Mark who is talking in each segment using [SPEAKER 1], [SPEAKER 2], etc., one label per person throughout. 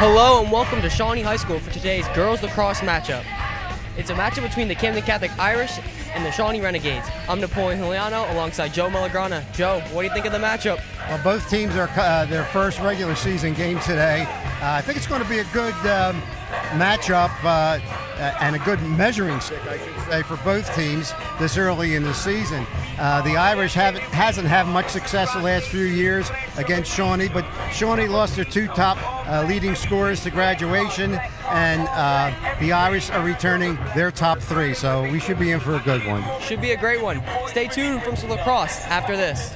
[SPEAKER 1] Hello and welcome to Shawnee High School for today's girls lacrosse matchup. It's a matchup between the Camden Catholic Irish and the Shawnee Renegades. I'm Napoleon Juliano alongside Joe Malagrana. Joe, what do you think of the matchup?
[SPEAKER 2] Well, both teams are their first regular season game today. I think it's going to be a good matchup and a good measuring stick, I should say, for both teams this early in the season. The Irish hasn't had much success the last few years against Shawnee, but Shawnee lost their two top leading scorers to graduation, and the Irish are returning their top three, so we should be in for a good one.
[SPEAKER 1] Should be a great one. Stay tuned from some lacrosse after this.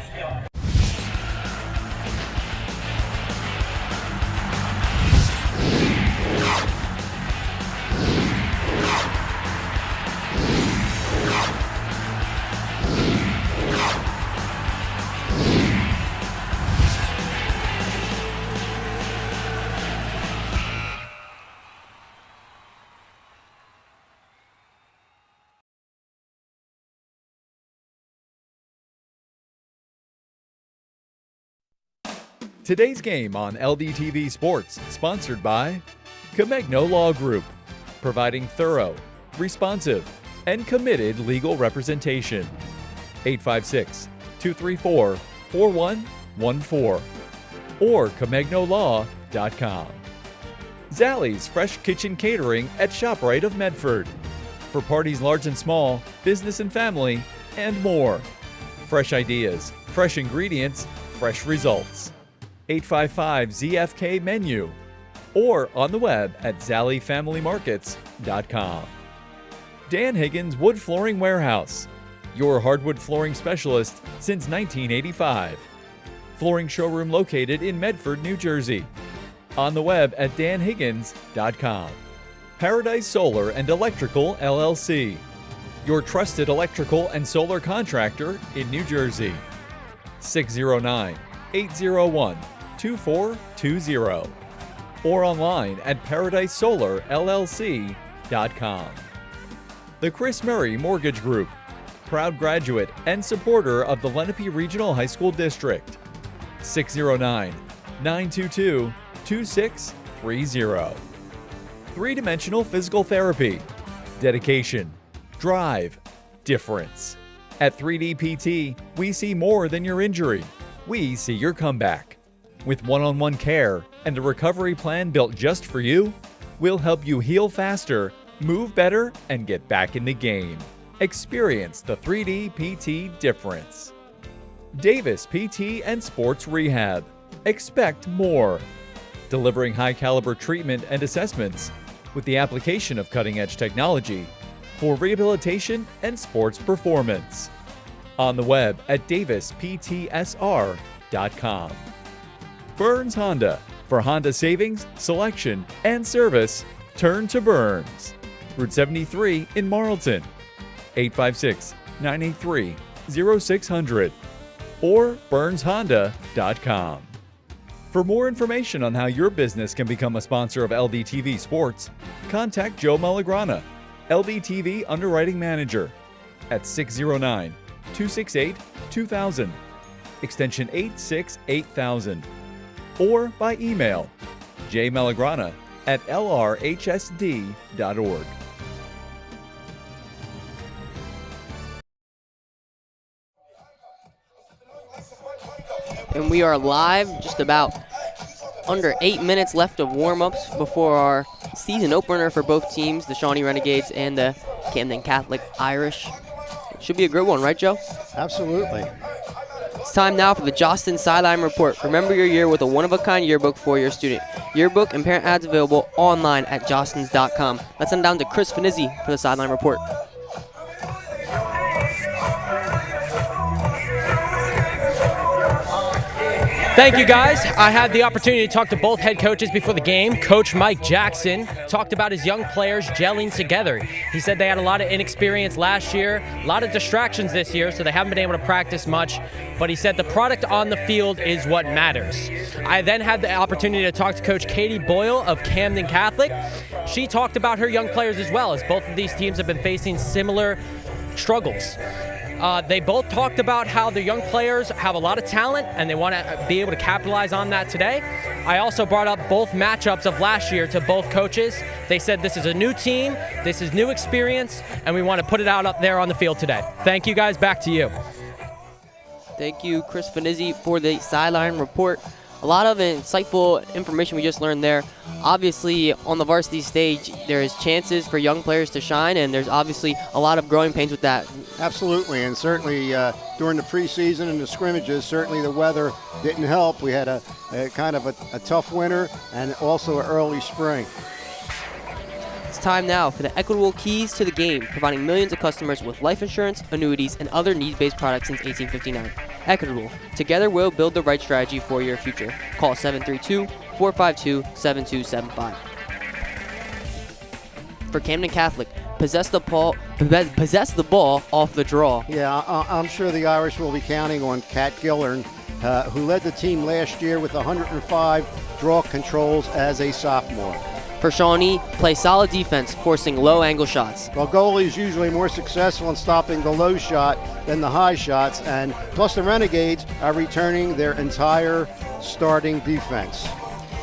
[SPEAKER 3] Today's game on LDTV Sports, sponsored by Camegno Law Group, providing thorough, responsive, and committed legal representation. 856-234-4114 or CamegnoLaw.com. Zallie's Fresh Kitchen Catering at ShopRite of Medford, for parties large and small, business and family, and more. Fresh ideas, fresh ingredients, fresh results. 855-ZFK menu or on the web at ZallieFamilyMarkets.com. Dan Higgins Wood Flooring Warehouse, your hardwood flooring specialist since 1985. Flooring showroom located in Medford, New Jersey. On the web at danhiggins.com. Paradise Solar and Electrical LLC, your trusted electrical and solar contractor in New Jersey. 609-801-2420 or online at ParadiseSolarLLC.com. The Chris Murray Mortgage Group, proud graduate and supporter of the Lenape Regional High School District. 609-922-2630. Three-dimensional physical therapy, dedication, drive, difference. At 3D PT, we see more than your injury. We see your comeback. With one-on-one care and a recovery plan built just for you, we'll help you heal faster, move better, and get back in the game. Experience the 3D PT difference. Davis PT and Sports Rehab. Expect more. Delivering high-caliber treatment and assessments with the application of cutting-edge technology for rehabilitation and sports performance. On the web at davisptsr.com. Burns Honda. For Honda savings, selection, and service, turn to Burns. Route 73 in Marlton. 856-983-0600 or burnshonda.com. For more information on how your business can become a sponsor of LDTV Sports, contact Joe Malagrana, LDTV Underwriting Manager, at 609-268-2000, extension 868,000, or by email jmalagrana@lrhsd.org.
[SPEAKER 1] And we are live, just about under 8 minutes left of warm-ups before our season opener for both teams, the Shawnee Renegades and the Camden Catholic Irish. It should be a good one, right, Joe?
[SPEAKER 2] Absolutely.
[SPEAKER 1] It's time now for the Jostens Sideline Report. Remember your year with a one-of-a-kind yearbook for your student. Yearbook and parent ads available online at jostens.com. Let's send down to Chris Finizzi for the Sideline Report. Thank you, guys. I had the opportunity to talk to both head coaches before the game. Coach Mike Jackson talked about his young players gelling together. He said they had a lot of inexperience last year, a lot of distractions this year, so they haven't been able to practice much. But he said the product on the field is what matters. I then had the opportunity to talk to Coach Katie Boyle of Camden Catholic. She talked about her young players as well, as both of these teams have been facing similar struggles. They both talked about how the young players have a lot of talent and they want to be able to capitalize on that today. I also brought up both matchups of last year to both coaches. They said this is a new team, this is new experience, and we want to put it out up there on the field today. Thank you guys. Back to you.
[SPEAKER 4] Thank you, Chris Finizzi, for the sideline report. A lot of insightful information we just learned there. Obviously, on the varsity stage, there is chances for young players to shine, and there's obviously a lot of growing pains with that.
[SPEAKER 2] Absolutely, and certainly during the preseason and the scrimmages, certainly the weather didn't help. We had a kind of a tough winter and also an early spring.
[SPEAKER 4] It's time now for the Equitable Keys to the Game, providing millions of customers with life insurance, annuities, and other needs-based products since 1859. Equitable. Together we'll build the right strategy for your future. Call 732-452-7275. For Camden Catholic, possess the ball off the draw.
[SPEAKER 2] Yeah, I'm sure the Irish will be counting on Kat Gillern, who led the team last year with 105 draw controls as a sophomore.
[SPEAKER 4] For Shawnee, play solid defense, forcing low-angle shots.
[SPEAKER 2] Well, goalies usually more successful in stopping the low shot than the high shots, and plus the Renegades are returning their entire starting defense.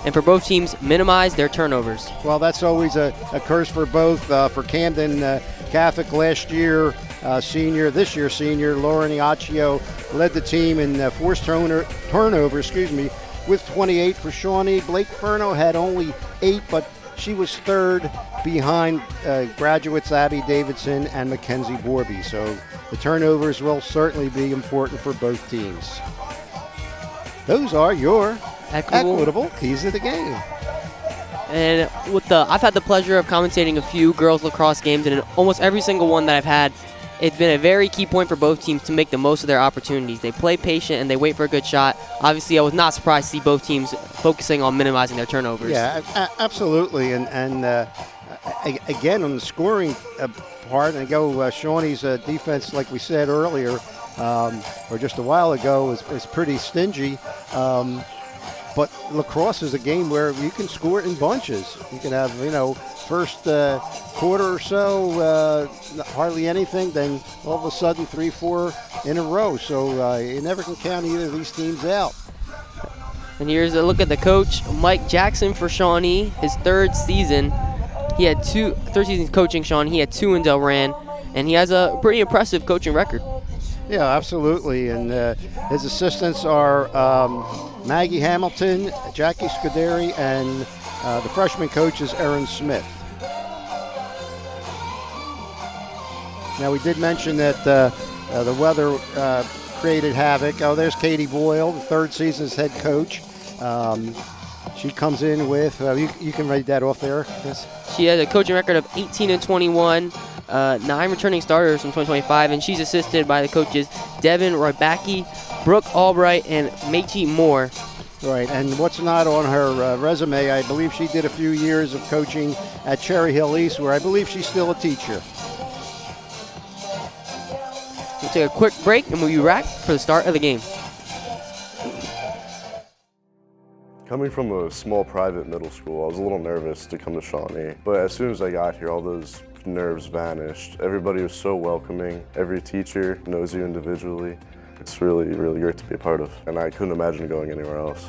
[SPEAKER 4] And for both teams, minimize their turnovers.
[SPEAKER 2] Well, that's always a curse for both. For Camden Catholic last year, senior, this year senior, Lauren Iaccio led the team in forced turnovers, with 28. For Shawnee, Blake Furno had only 8, but she was third behind graduates Abby Davidson and Mackenzie Borby. So the turnovers will certainly be important for both teams. Those are your equitable keys to the game.
[SPEAKER 4] And I've had the pleasure of commentating a few girls lacrosse games, and in almost every single one that I've had, it's been a very key point for both teams to make the most of their opportunities. They play patient and they wait for a good shot. Obviously, I was not surprised to see both teams focusing on minimizing their turnovers.
[SPEAKER 2] Yeah, absolutely. And again, on the scoring part, and go Shawnee's defense, like we said earlier, or just a while ago, is pretty stingy. But lacrosse is a game where you can score it in bunches. You can have, first quarter or so, hardly anything, then all of a sudden 3-4 in a row. So you never can count either of these teams out.
[SPEAKER 4] And here's a look at the coach, Mike Jackson for Shawnee, his third season. He had third season coaching Shawnee. He had 2 in Delran, and he has a pretty impressive coaching record.
[SPEAKER 2] Yeah, absolutely. And his assistants are Maggie Hamilton, Jackie Scuderi, and the freshman coach is Erin Smith. Now, we did mention that the weather created havoc. Oh, there's Katie Boyle, the third season's head coach. She comes in with, you can read that off there. Yes.
[SPEAKER 4] She has a coaching record of 18-21, 9 returning starters from 2025, and she's assisted by the coaches Devin Rybacki, Brooke Albright, and Meiji Moore.
[SPEAKER 2] Right, and what's not on her resume, I believe she did a few years of coaching at Cherry Hill East, where I believe she's still a teacher.
[SPEAKER 4] We'll take a quick break, and we'll be back for the start of the game.
[SPEAKER 5] Coming from a small private middle school, I was a little nervous to come to Shawnee, but as soon as I got here, all those nerves vanished. Everybody was so welcoming. Every teacher knows you individually. It's really, really great to be a part of, and I couldn't imagine going anywhere else.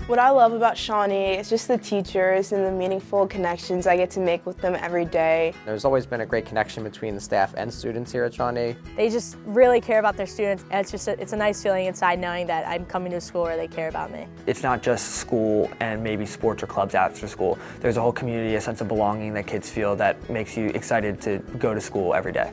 [SPEAKER 6] What I love about Shawnee is just the teachers and the meaningful connections I get to make with them every day.
[SPEAKER 7] There's always been a great connection between the staff and students here at Shawnee.
[SPEAKER 8] They just really care about their students, and it's a nice feeling inside knowing that I'm coming to a school where they care about me.
[SPEAKER 9] It's not just school and maybe sports or clubs after school. There's a whole community, a sense of belonging that kids feel that makes you excited to go to school every day.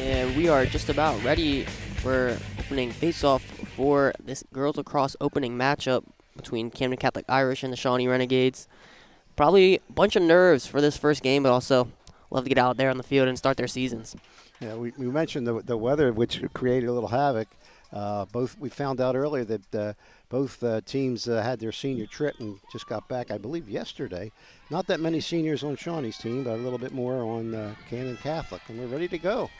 [SPEAKER 4] And we are just about ready for opening face-off for this girls lacrosse opening matchup between Camden Catholic Irish and the Shawnee Renegades. Probably a bunch of nerves for this first game, but also love to get out there on the field and start their seasons.
[SPEAKER 2] Yeah, we mentioned the weather, which created a little havoc. We found out earlier that both teams had their senior trip and just got back, I believe, yesterday. Not that many seniors on Shawnee's team, but a little bit more on Camden Catholic, and we're ready to go.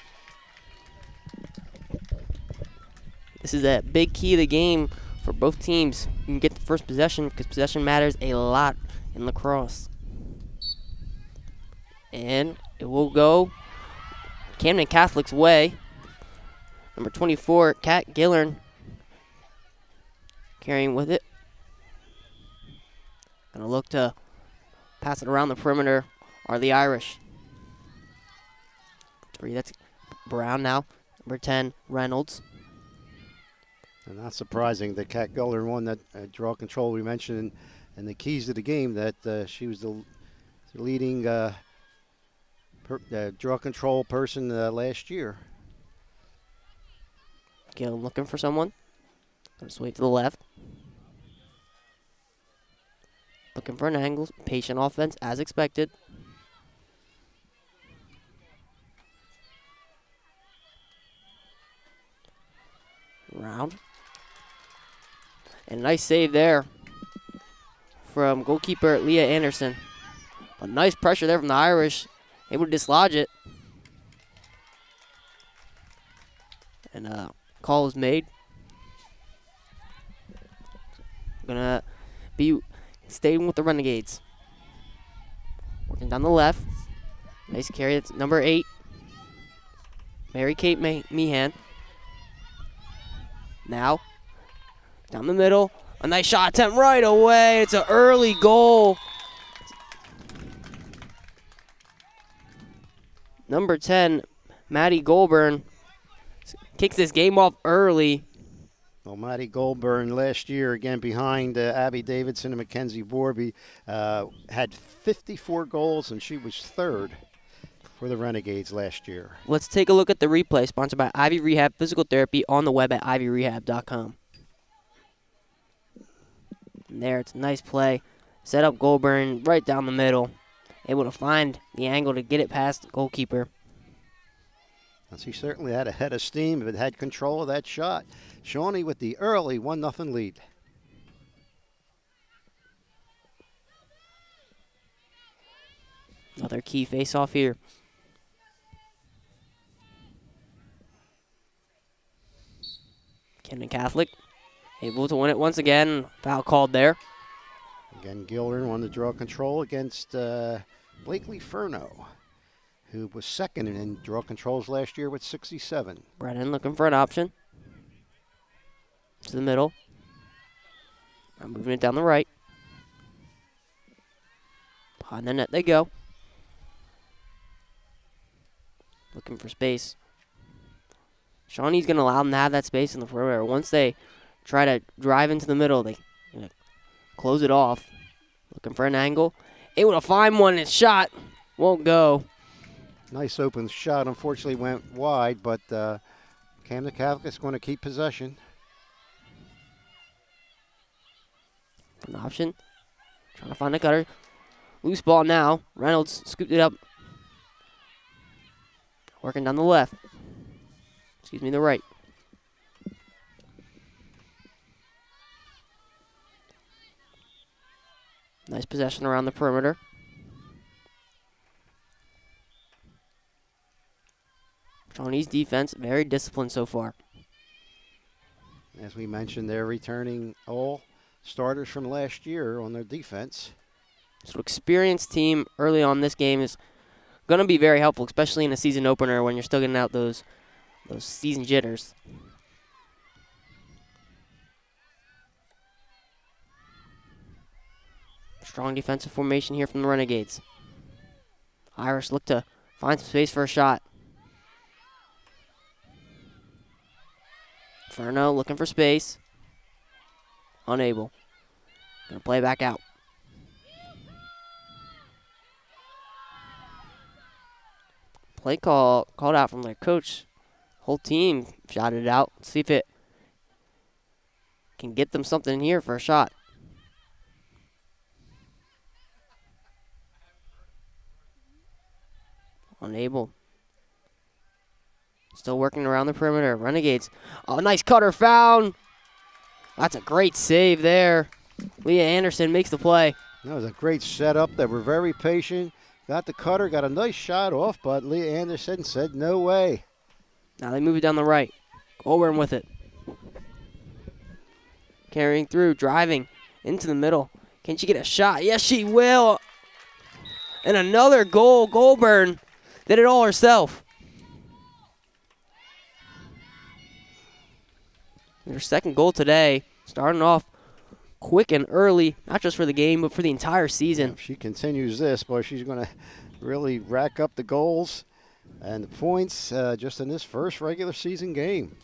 [SPEAKER 4] This is a big key of the game for both teams. You can get the first possession because possession matters a lot in lacrosse. And it will go Camden Catholic's way. Number 24, Kat Gillern, carrying with it. Gonna look to pass it around the perimeter are the Irish. 3, that's Brown now. Number 10, Reynolds.
[SPEAKER 2] And not surprising that Kat Gillern won that draw control we mentioned, and the keys to the game that she was the leading draw control person last year.
[SPEAKER 4] Gillern looking for someone. Gonna sway to the left. Looking for an angle. Patient offense as expected. Round. And a nice save there from goalkeeper Leah Anderson. But nice pressure there from the Irish. Able to dislodge it. And call was made. Gonna be staying with the Renegades. Working down the left. Nice carry. That's number 8. Mary Kate Meehan. Now, down the middle. A nice shot attempt right away. It's an early goal. Number 10, Maddie Goulburn, kicks this game off early.
[SPEAKER 2] Well, Maddie Goulburn last year, again behind Abby Davidson and Mackenzie Borby, had 54 goals, and she was third for the Renegades last year.
[SPEAKER 4] Let's take a look at the replay, sponsored by Ivy Rehab Physical Therapy on the web at ivyrehab.com. And there, it's a nice play. Set up Goulburn right down the middle. Able to find the angle to get it past the goalkeeper.
[SPEAKER 2] And she certainly had a head of steam, but had control of that shot. Shawnee with the early 1-0 lead.
[SPEAKER 4] Another key face-off here. Camden Catholic able to win it once again. Foul called there.
[SPEAKER 2] Again, Gildern won the draw control against Blakely Furno, who was second in draw controls last year with 67.
[SPEAKER 4] Brennan looking for an option. To the middle. I'm moving it down the right. Behind the net they go. Looking for space. Shawnee's going to allow them to have that space in the perimeter. Once they try to drive into the middle, they close it off. Looking for an angle. Able to find one, and shot won't go.
[SPEAKER 2] Nice open shot. Unfortunately went wide, but Camden Catholic is going to keep possession.
[SPEAKER 4] An option. Trying to find a cutter. Loose ball now. Reynolds scooped it up. Working down the left. Excuse me, the right. Nice possession around the perimeter. Shawnee's defense, very disciplined so far.
[SPEAKER 2] As we mentioned, they're returning all starters from last year on their defense.
[SPEAKER 4] So experienced team early on this game is going to be very helpful, especially in a season opener when you're still getting out those season jitters. Strong defensive formation here from the Renegades. Irish look to find some space for a shot. Furno looking for space. Unable. Gonna play back out. Play called out from their coach, Whole team shouted it out. See if it can get them something here for a shot. Unable. Still working around the perimeter. Renegades. Oh, nice cutter found. That's a great save there. Leah Anderson makes the play.
[SPEAKER 10] That was a great setup. They were very patient. Got the cutter, got a nice shot off, but Leah Anderson said no way.
[SPEAKER 4] Now they move it down the right. Goldburn with it. Carrying through, driving into the middle. Can she get a shot? Yes, she will. And another goal. Goldburn did it all herself. Her second goal today, starting off quick and early, not just for the game, but for the entire season.
[SPEAKER 10] If she continues this, boy, she's going to really rack up the goals and the points just in this first regular season game.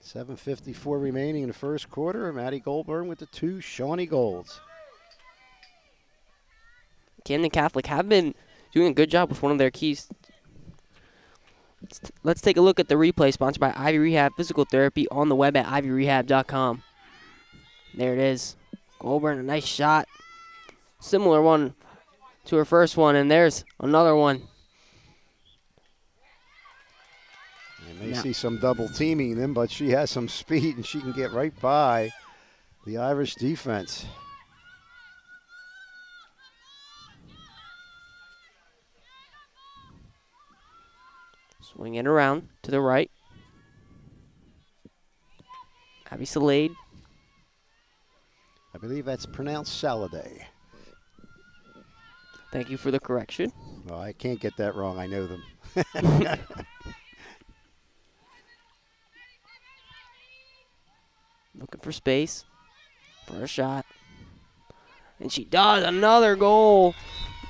[SPEAKER 10] 7:54 remaining in the first quarter. Maddie Goldburn with the 2 Shawnee goals.
[SPEAKER 4] Camden Catholic have been doing a good job with one of their keys. Let's take a look at the replay sponsored by Ivy Rehab Physical Therapy on the web at ivyrehab.com. There it is. Goldburn, a nice shot. Similar one to her first one, and there's another one.
[SPEAKER 10] You may see some double teaming them, but she has some speed and she can get right by the Irish defense.
[SPEAKER 4] Swing it around to the right. Abby Salade.
[SPEAKER 10] I believe that's pronounced Saladay.
[SPEAKER 4] Thank you for the correction.
[SPEAKER 10] Well, I can't get that wrong. I know them.
[SPEAKER 4] Looking for space for a shot. And she does. Another goal.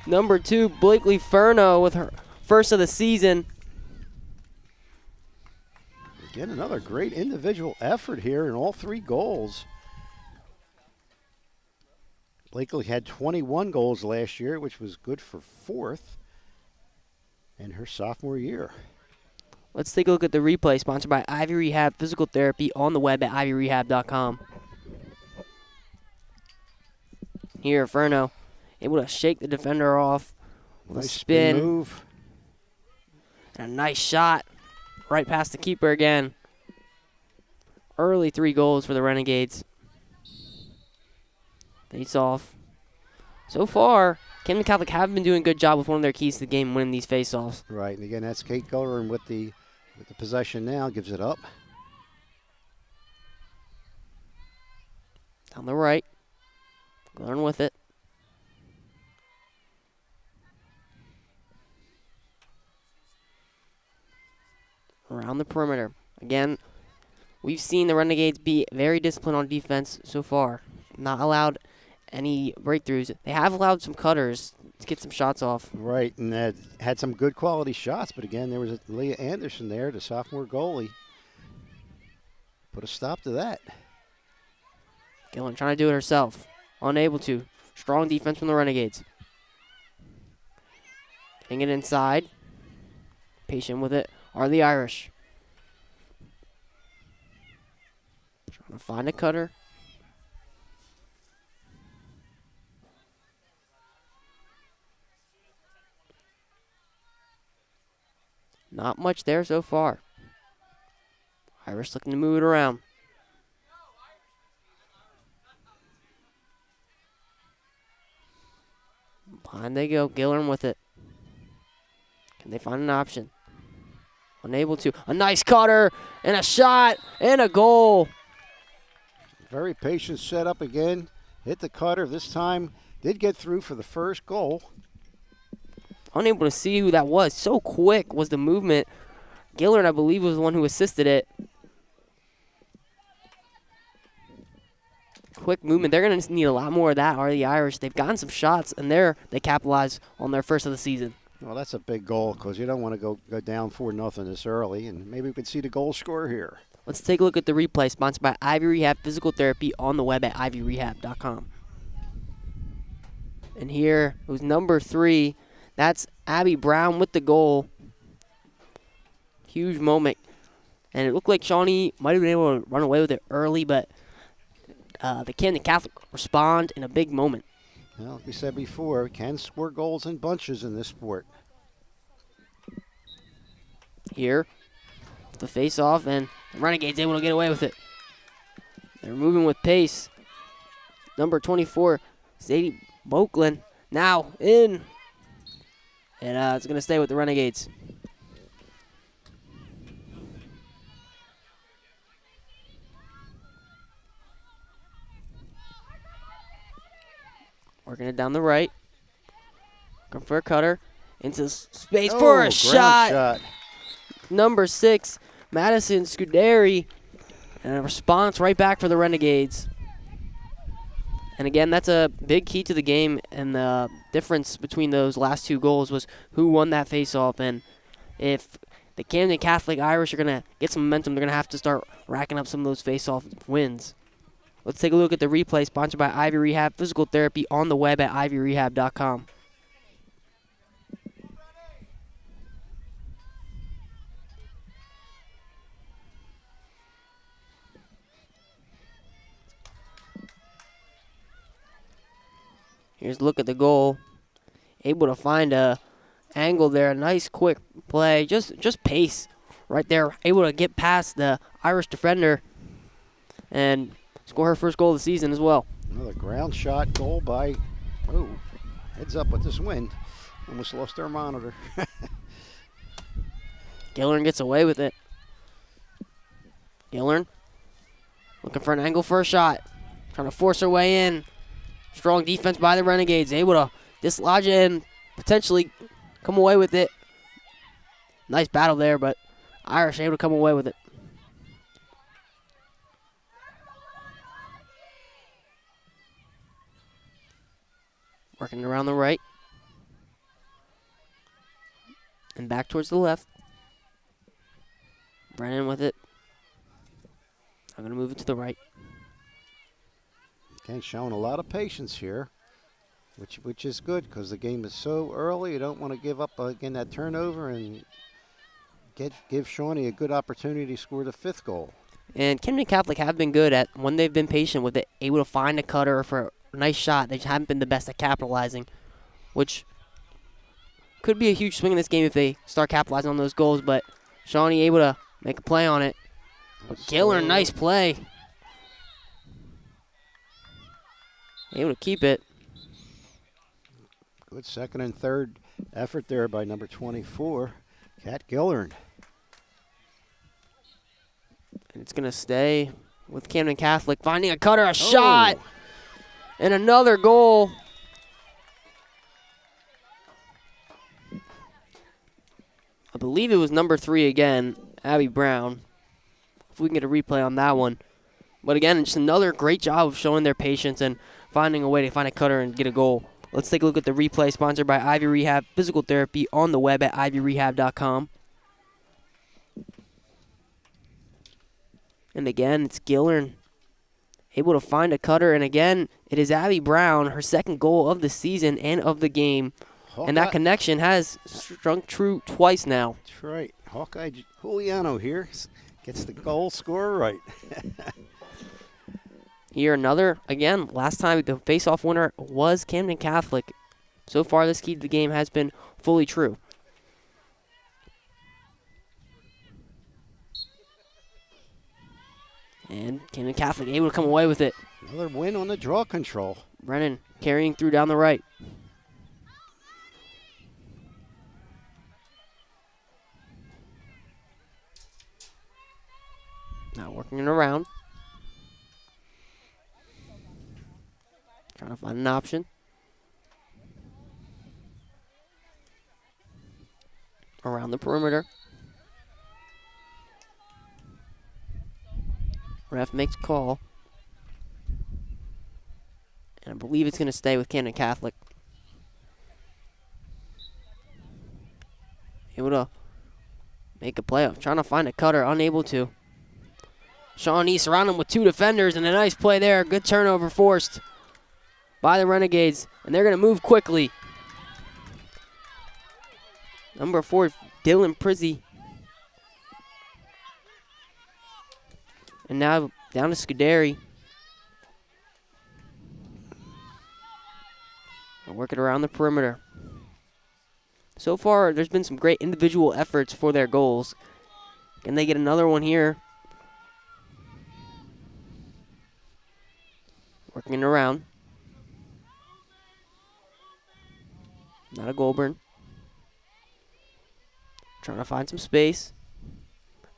[SPEAKER 4] Number 2, Blakely Furno with her first of the season.
[SPEAKER 10] Again, another great individual effort here in all 3 goals. Blakely had 21 goals last year, which was good for 4th in her sophomore year.
[SPEAKER 4] Let's take a look at the replay sponsored by Ivy Rehab Physical Therapy on the web at ivyrehab.com. Here, Furno able to shake the defender off with
[SPEAKER 10] Nice
[SPEAKER 4] a spin
[SPEAKER 10] move.
[SPEAKER 4] and a nice shot right past the keeper again. Early 3 goals for the Renegades. Face off. So far, Camden Catholic have been doing a good job with one of their keys to the game, winning these face-offs.
[SPEAKER 10] Right, and again, that's Kate Goldburn with the possession now, gives it up.
[SPEAKER 4] Down the right. Glenn with it. Around the perimeter. Again, we've seen the Renegades be very disciplined on defense so far. Not allowed any breakthroughs. They have allowed some cutters to get some shots off.
[SPEAKER 10] Right, and had some good quality shots, but again, there was Leah Anderson there, the sophomore goalie. Put a stop to that.
[SPEAKER 4] Gillen trying to do it herself. Unable to. Strong defense from the Renegades. Getting it inside. Patient with it are the Irish. Trying to find a cutter. Not much there so far. Irish looking to move it around. Behind they go. Gillern with it. Can they find an option? Unable to. A nice cutter and a shot and a goal.
[SPEAKER 10] Very patient setup again. Hit the cutter this time. Did get through for the first goal.
[SPEAKER 4] Unable to see who that was. So quick was the movement. Gillern, I believe, was the one who assisted it. Quick movement. They're going to need a lot more of that, are the Irish. They've gotten some shots, and they capitalize on their first of the season.
[SPEAKER 10] Well, that's a big goal because you don't want to go down 4-0 this early, and maybe we could see the goal scorer here.
[SPEAKER 4] Let's take a look at the replay sponsored by Ivy Rehab Physical Therapy on the web at ivyrehab.com. And here, who's number 3, that's Abby Brown with the goal. Huge moment. And it looked like Shawnee might have been able to run away with it early, but the Camden Catholic respond in a big moment.
[SPEAKER 10] Well, like we said before, we can score goals in bunches in this sport.
[SPEAKER 4] Here, the face-off, and the Renegades able to get away with it. They're moving with pace. Number 24, Sadie Boakland, now in. And it's going to stay with the Renegades. Working it down the right. Looking for a cutter. Into space for a shot. Number 6, Madison Scuderi. And a response right back for the Renegades. And again, that's a big key to the game. And the difference between those last 2 goals was who won that face-off. And if the Camden Catholic Irish are going to get some momentum, they're going to have to start racking up some of those face-off wins. Let's take a look at the replay, sponsored by Ivy Rehab Physical Therapy, on the web at ivyrehab.com. Here's a look at the goal. Able to find a angle there. A nice quick play. Just pace right there. Able to get past the Irish defender and score her first goal of the season as well.
[SPEAKER 10] Another ground shot goal by, heads up with this wind. Almost lost our monitor.
[SPEAKER 4] Gillern gets away with it. Gillern looking for an angle for a shot. Trying to force her way in. Strong defense by the Renegades. Able to dislodge it and potentially come away with it. Nice battle there, but Irish able to come away with it. Working around the right. And back towards the left. Brennan with it. I'm going to move it to the right.
[SPEAKER 10] Again, showing a lot of patience here, which is good because the game is so early. You don't want to give up, again, that turnover and give Shawnee a good opportunity to score the 5th goal.
[SPEAKER 4] And Camden Catholic have been good at, when they've been patient with it, able to find a cutter for a nice shot. They just haven't been the best at capitalizing, which could be a huge swing in this game if they start capitalizing on those goals, but Shawnee able to make a play on it. Gillern, nice play. Able to keep it.
[SPEAKER 10] Good second and third effort there by number 24, Kat Gillern.
[SPEAKER 4] And it's going to stay with Camden Catholic. Finding a cutter, a shot, and another goal. I believe it was number 3 again, Abby Brown. If we can get a replay on that one. But again, just another great job of showing their patience and finding a way to find a cutter and get a goal. Let's take a look at the replay, sponsored by Ivy Rehab Physical Therapy, on the web at ivyrehab.com. And again, it's Gillern able to find a cutter. And again, it is Abby Brown, her 2nd goal of the season and of the game.
[SPEAKER 10] Hawkeye.
[SPEAKER 4] And that connection has struck true twice now.
[SPEAKER 10] That's right. Hawkeye Juliano here gets the goal scorer right.
[SPEAKER 4] Here another, again, last time the face-off winner was Camden Catholic. So far, this key to the game has been fully true. And Camden Catholic able to come away with it.
[SPEAKER 10] Another win on the draw control.
[SPEAKER 4] Brennan carrying through down the right. Now working it around. Trying to find an option. Around the perimeter. Ref makes a call. And I believe it's going to stay with Camden Catholic. Able to make a play. Trying to find a cutter. Unable to. Shawnee surrounding him with 2 defenders. And a nice play there. Good turnover forced by the Renegades. And they're going to move quickly. Number 4, Dylan Prizzy. And now down to Scuderi. Working around the perimeter. So far, there's been some great individual efforts for their goals. Can they get another one here? Working it around. Not a Goulburn. Trying to find some space.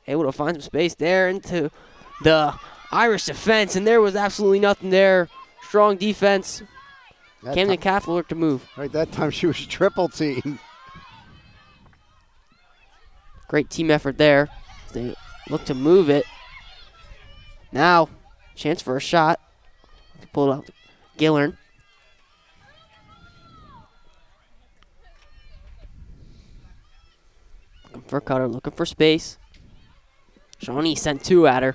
[SPEAKER 4] Able to find some space there into the Irish defense, and there was absolutely nothing there. Strong defense. Camden Catholic to move.
[SPEAKER 10] Right, that time she was triple teamed.
[SPEAKER 4] Great team effort there. They look to move it. Now, chance for a shot. Pull it out. Gillern. Looking for a cutter, looking for space. Shawnee sent 2 at her.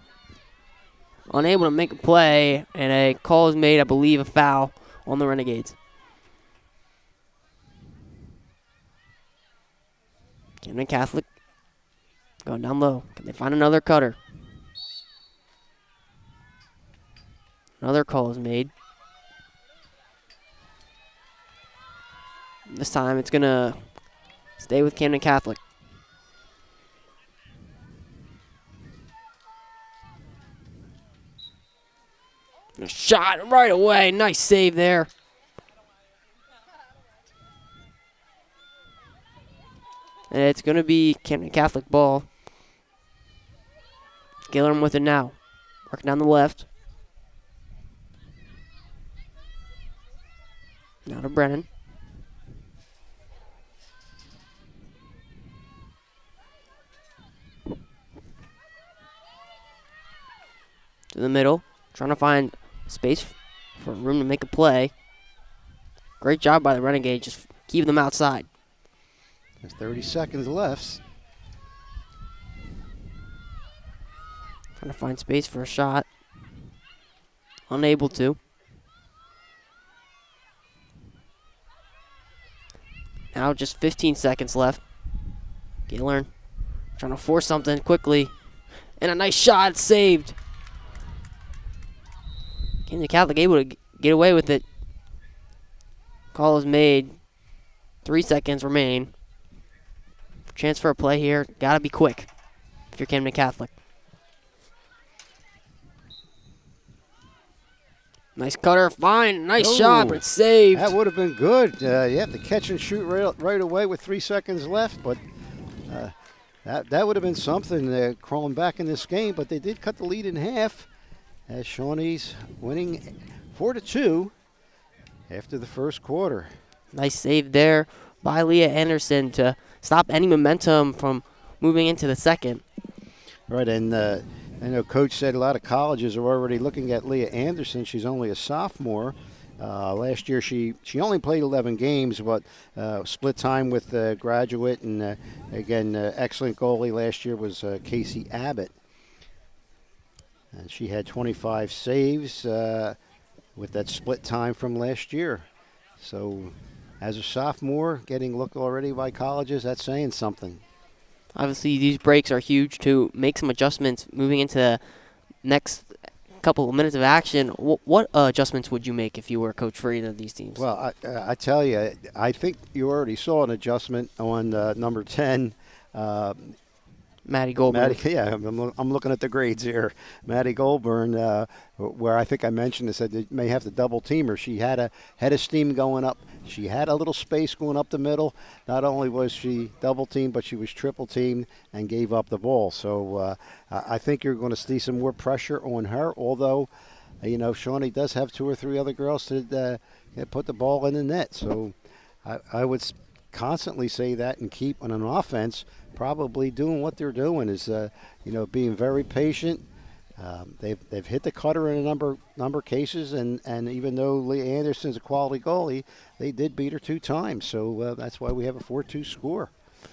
[SPEAKER 4] Unable to make a play, and a call is made, I believe, a foul on the Renegades. Camden Catholic going down low. Can they find another cutter? Another call is made. This time it's going to stay with Camden Catholic. A shot right away. Nice save there. And it's going to be Camden Catholic ball. Gillern with it now. Working down the left. Now to Brennan. To the middle. Trying to find space for room to make a play. Great job by the Renegade, just keep them outside.
[SPEAKER 10] There's 30 seconds left.
[SPEAKER 4] Trying to find space for a shot. Unable to. Now just 15 seconds left. Gillern trying to force something quickly. And a nice shot, saved. Camden Catholic able to get away with it. Call is made. 3 seconds remain. Chance for a play here. Gotta be quick if you're Camden Catholic. Nice cutter, fine, nice shot, but it's saved.
[SPEAKER 10] That would have been good. You have to catch and shoot right away with 3 seconds left, but that would have been something crawling back in this game. But they did cut the lead in half, as Shawnee's winning 4-2 after the first quarter.
[SPEAKER 4] Nice save there by Leah Anderson to stop any momentum from moving into the second.
[SPEAKER 10] Right, and I know Coach said a lot of colleges are already looking at Leah Anderson. She's only a sophomore. Last year she only played 11 games, but split time with Graduate, and again, excellent goalie last year was Casey Abbott. And she had 25 saves with that split time from last year. So as a sophomore, getting looked already by colleges, that's saying something.
[SPEAKER 4] Obviously, these breaks are huge to make some adjustments moving into the next couple of minutes of action. What adjustments would you make if you were a coach for either of these teams?
[SPEAKER 10] Well, I tell you, I think you already saw an adjustment on number 10,
[SPEAKER 4] Maddie Goulburn.
[SPEAKER 10] I'm looking at the grades here. Maddie Goulburn, where I think I mentioned this, that they may have to double team her. She had a head of steam going up. She had a little space going up the middle. Not only was she double teamed, but she was triple teamed and gave up the ball. So I think you're going to see some more pressure on her, although, Shawnee does have 2 or 3 other girls to put the ball in the net. So I would constantly say that and keep on an offense probably doing what they're doing is, being very patient. They've hit the cutter in a number of cases, and even though Leah Anderson's a quality goalie, they did beat her 2 times. So that's why we have a 4-2 score.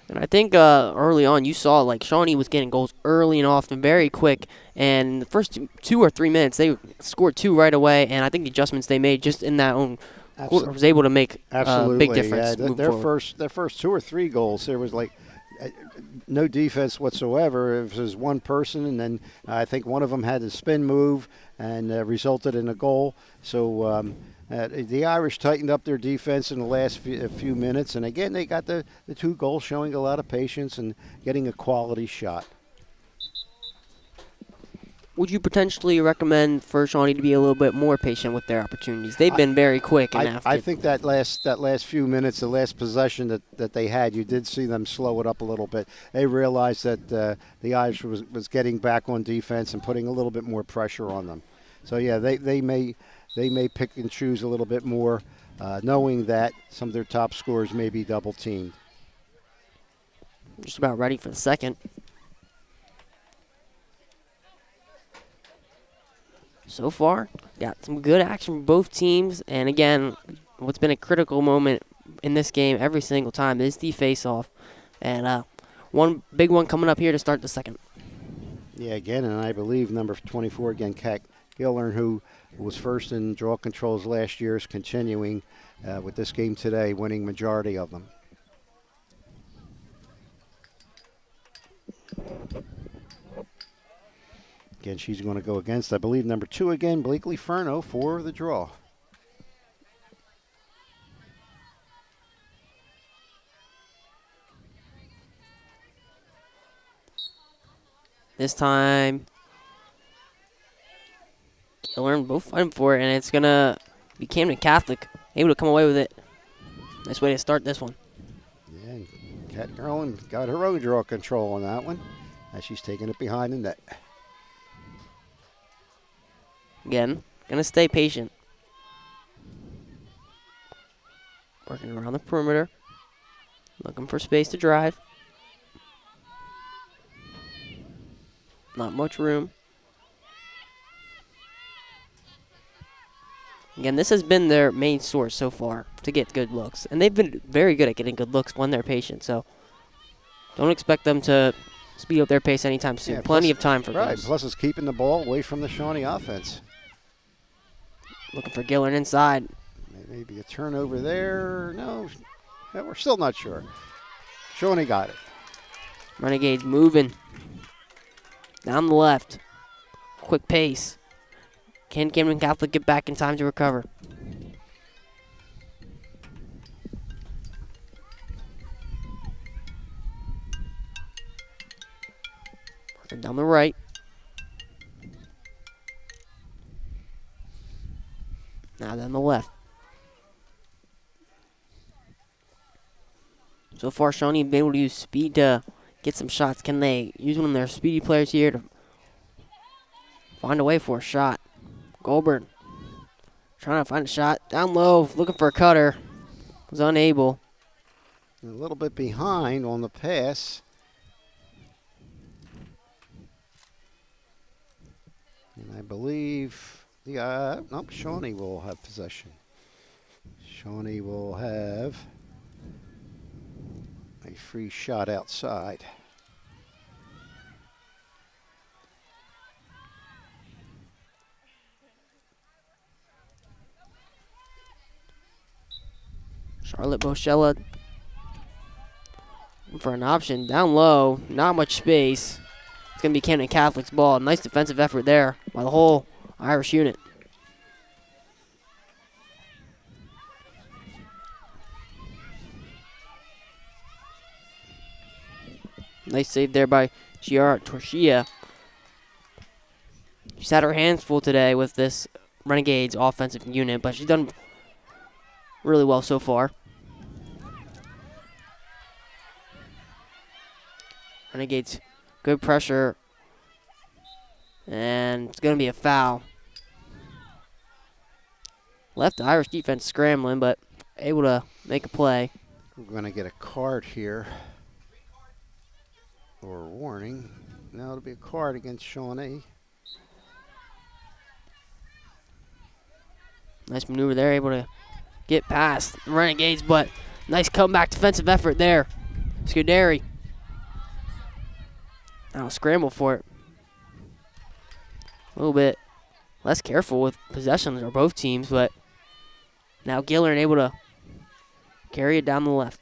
[SPEAKER 4] And I think early on you saw like Shawnee was getting goals early and often, very quick. And the first 2 or 3 minutes, they scored 2 right away. And I think the adjustments they made just in that own quarter was able to make a big difference.
[SPEAKER 10] Yeah, their first 2 or 3 goals, there was like no defense whatsoever. It was one person, and then I think one of them had a spin move and resulted in a goal. So the Irish tightened up their defense in the last few minutes, and again they got the 2 goals, showing a lot of patience and getting a quality shot.
[SPEAKER 4] Would you potentially recommend for Shawnee to be a little bit more patient with their opportunities? They've been very quick.
[SPEAKER 10] I think that last few minutes, the last possession that they had, you did see them slow it up a little bit. They realized that the Irish was getting back on defense and putting a little bit more pressure on them. So yeah, they may pick and choose a little bit more, knowing that some of their top scorers may be double teamed.
[SPEAKER 4] Just about ready for the second. So far, got some good action from both teams. And again, what's been a critical moment in this game every single time is the face-off. And one big one coming up here to start the second.
[SPEAKER 10] Yeah, again, and I believe number 24, again, Kat Gillern, who was first in draw controls last year, is continuing with this game today, winning majority of them. Again, she's going to go against, I believe, number 2 again, Blakely Furno, for the draw.
[SPEAKER 4] This time, Gillern both fighting for it, and it's going to be Camden Catholic able to come away with it. Nice way to start this one.
[SPEAKER 10] Yeah, Kat Gillern got her own draw control on that one, as she's taking it behind the net.
[SPEAKER 4] Again, going to stay patient. Working around the perimeter. Looking for space to drive. Not much room. Again, this has been their main source so far to get good looks. And they've been very good at getting good looks when they're patient. So don't expect them to speed up their pace anytime soon.
[SPEAKER 10] Yeah,
[SPEAKER 4] Plenty of time for
[SPEAKER 10] right.
[SPEAKER 4] goals.
[SPEAKER 10] Plus it's keeping the ball away from the Shawnee offense.
[SPEAKER 4] Looking for Gillern inside.
[SPEAKER 10] Maybe a turnover there. No, we're still not sure. Shawnee got it.
[SPEAKER 4] Renegades moving. Down the left. Quick pace. Can Camden Catholic get back in time to recover? Working down the right. Now down the left. So far, Shawnee been able to use speed to get some shots. Can they use one of their speedy players here to find a way for a shot? Goldberg trying to find a shot. Down low, looking for a cutter. Was unable.
[SPEAKER 10] A little bit behind on the pass. And I believe nope, Shawnee will have possession. Shawnee will have a free shot outside.
[SPEAKER 4] Charlotte Boschella for an option. Down low, not much space. It's going to be Camden Catholic's ball. Nice defensive effort there by the whole Irish unit. Nice save there by Chiara Torchia. She's had her hands full today with this Renegades offensive unit, but she's done really well so far. Renegades, good pressure. And it's going to be a foul. Left the Irish defense scrambling, but able to make a play.
[SPEAKER 10] We're going to get a card here. Or a warning. No, it'll be a card against Shawnee.
[SPEAKER 4] Nice maneuver there, able to get past the Renegades, but nice comeback defensive effort there. Scuderi. Now scramble for it. A little bit less careful with possessions for both teams, but now Gillern able to carry it down the left.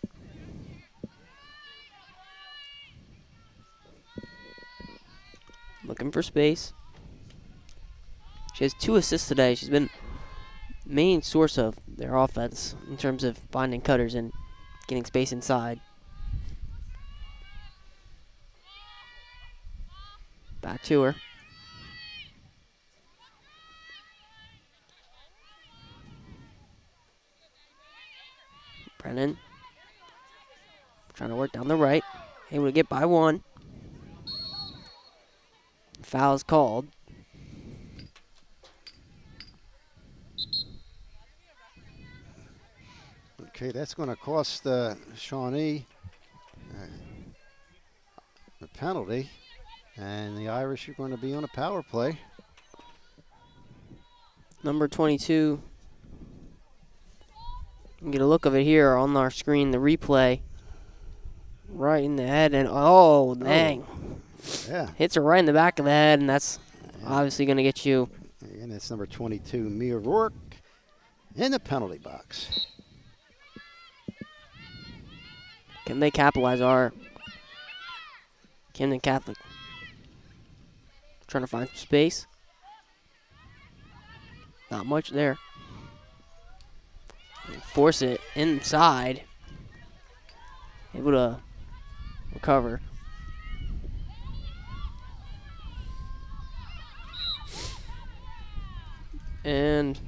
[SPEAKER 4] looking for space. She has 2 assists today. She's been main source of their offense in terms of finding cutters and getting space inside. Back to her. Brennan trying to work down the right. Able to get by 1. Foul's called.
[SPEAKER 10] Okay, that's going to cost Shawnee a penalty, and the Irish are going to be on a power play.
[SPEAKER 4] Number 22. You can get a look of it here on our screen, the replay. Right in the head, and oh, dang.
[SPEAKER 10] Yeah.
[SPEAKER 4] Hits her right in the back of the head, and that's obviously going to get you.
[SPEAKER 10] And that's number 22, Mia Rourke, in the penalty box.
[SPEAKER 4] Can they capitalize our Camden Catholic? Trying to find some space. Not much there. Force it inside. Able to recover. And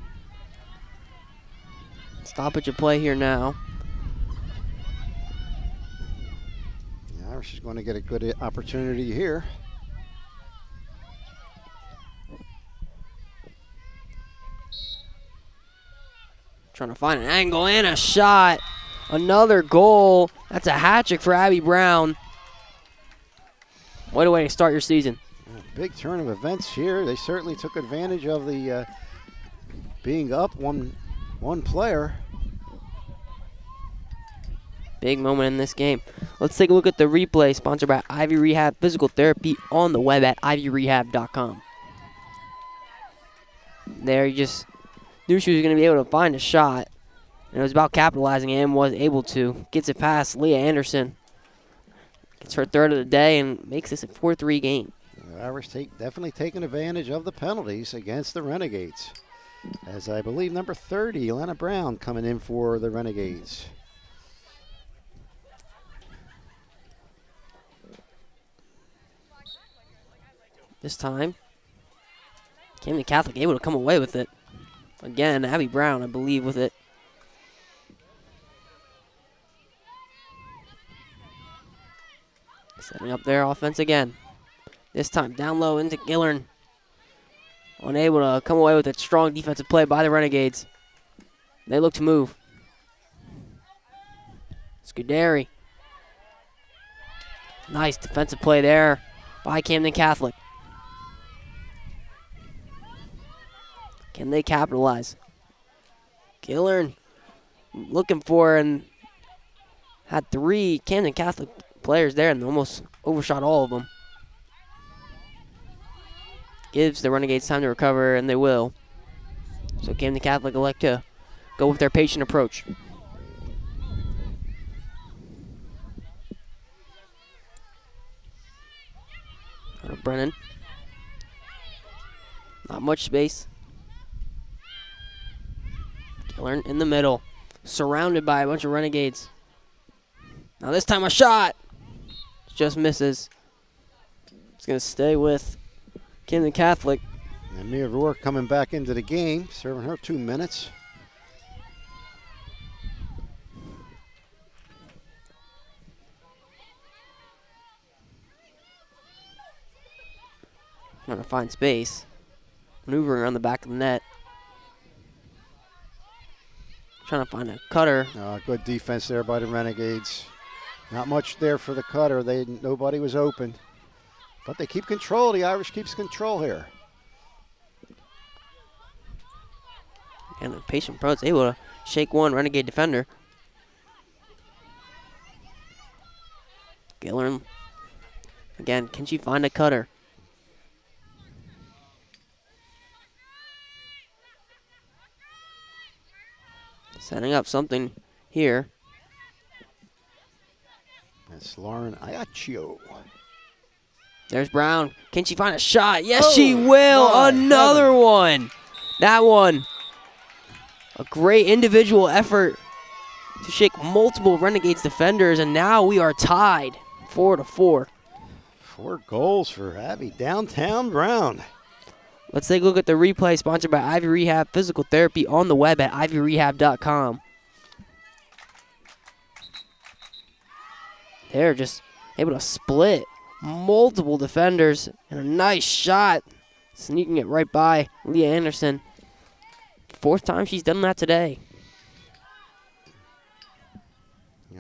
[SPEAKER 4] stoppage of play here now.
[SPEAKER 10] The Irish is going to get a good opportunity here.
[SPEAKER 4] Trying to find an angle and a shot. Another goal. That's a hat trick for Abby Brown. What a way to start your season.
[SPEAKER 10] Big turn of events here. They certainly took advantage of the being up one player.
[SPEAKER 4] Big moment in this game. Let's take a look at the replay, sponsored by Ivy Rehab Physical Therapy on the web at ivyrehab.com. There, you just knew she was going to be able to find a shot. And it was about capitalizing and was able to. Gets it past Leah Anderson. Gets her 3rd of the day and makes this a 4-3 game.
[SPEAKER 10] The Irish definitely taking advantage of the penalties against the Renegades. As I believe number 30, Elena Brown, coming in for the Renegades.
[SPEAKER 4] This time, Camden Catholic able to come away with it. Again, Abby Brown, I believe, with it. Setting up their offense again. This time down low into Gillern. Unable to come away with a strong defensive play by the Renegades. They look to move. Scuderi. Nice defensive play there by Camden Catholic. Can they capitalize? Gillern looking for and had 3 Camden Catholic players there and almost overshot all of them. Gives the Renegades time to recover, and they will. So Camden Catholic elect to go with their patient approach. Brennan. Not much space. Gillern in the middle, surrounded by a bunch of Renegades. Now this time a shot. Just misses. It's going to stay with Camden Catholic.
[SPEAKER 10] And Mia Rourke coming back into the game, serving her 2 minutes.
[SPEAKER 4] Trying to find space. Maneuvering around the back of the net. Trying to find a cutter.
[SPEAKER 10] Good defense there by the Renegades. Not much there for the cutter. Nobody was open. But they keep control. The Irish keeps control here.
[SPEAKER 4] And the patient approach able to shake one Renegade defender. Gillern. Again, can she find a cutter? Setting up something here.
[SPEAKER 10] That's Lauren Ayaccio.
[SPEAKER 4] There's Brown. Can she find a shot? Yes, she will. Another
[SPEAKER 10] 7.
[SPEAKER 4] one. Can she find a shot? Yes, she will.
[SPEAKER 10] 9,
[SPEAKER 4] Another
[SPEAKER 10] 7.
[SPEAKER 4] one. That one. A great individual effort to shake multiple Renegades defenders, and now we are tied 4-4.
[SPEAKER 10] 4 goals for Abby Downtown Brown.
[SPEAKER 4] Let's take a look at the replay sponsored by Ivy Rehab Physical Therapy on the web at ivyrehab.com. They're just able to split multiple defenders, and a nice shot, sneaking it right by Leah Anderson. 4th time she's done that today.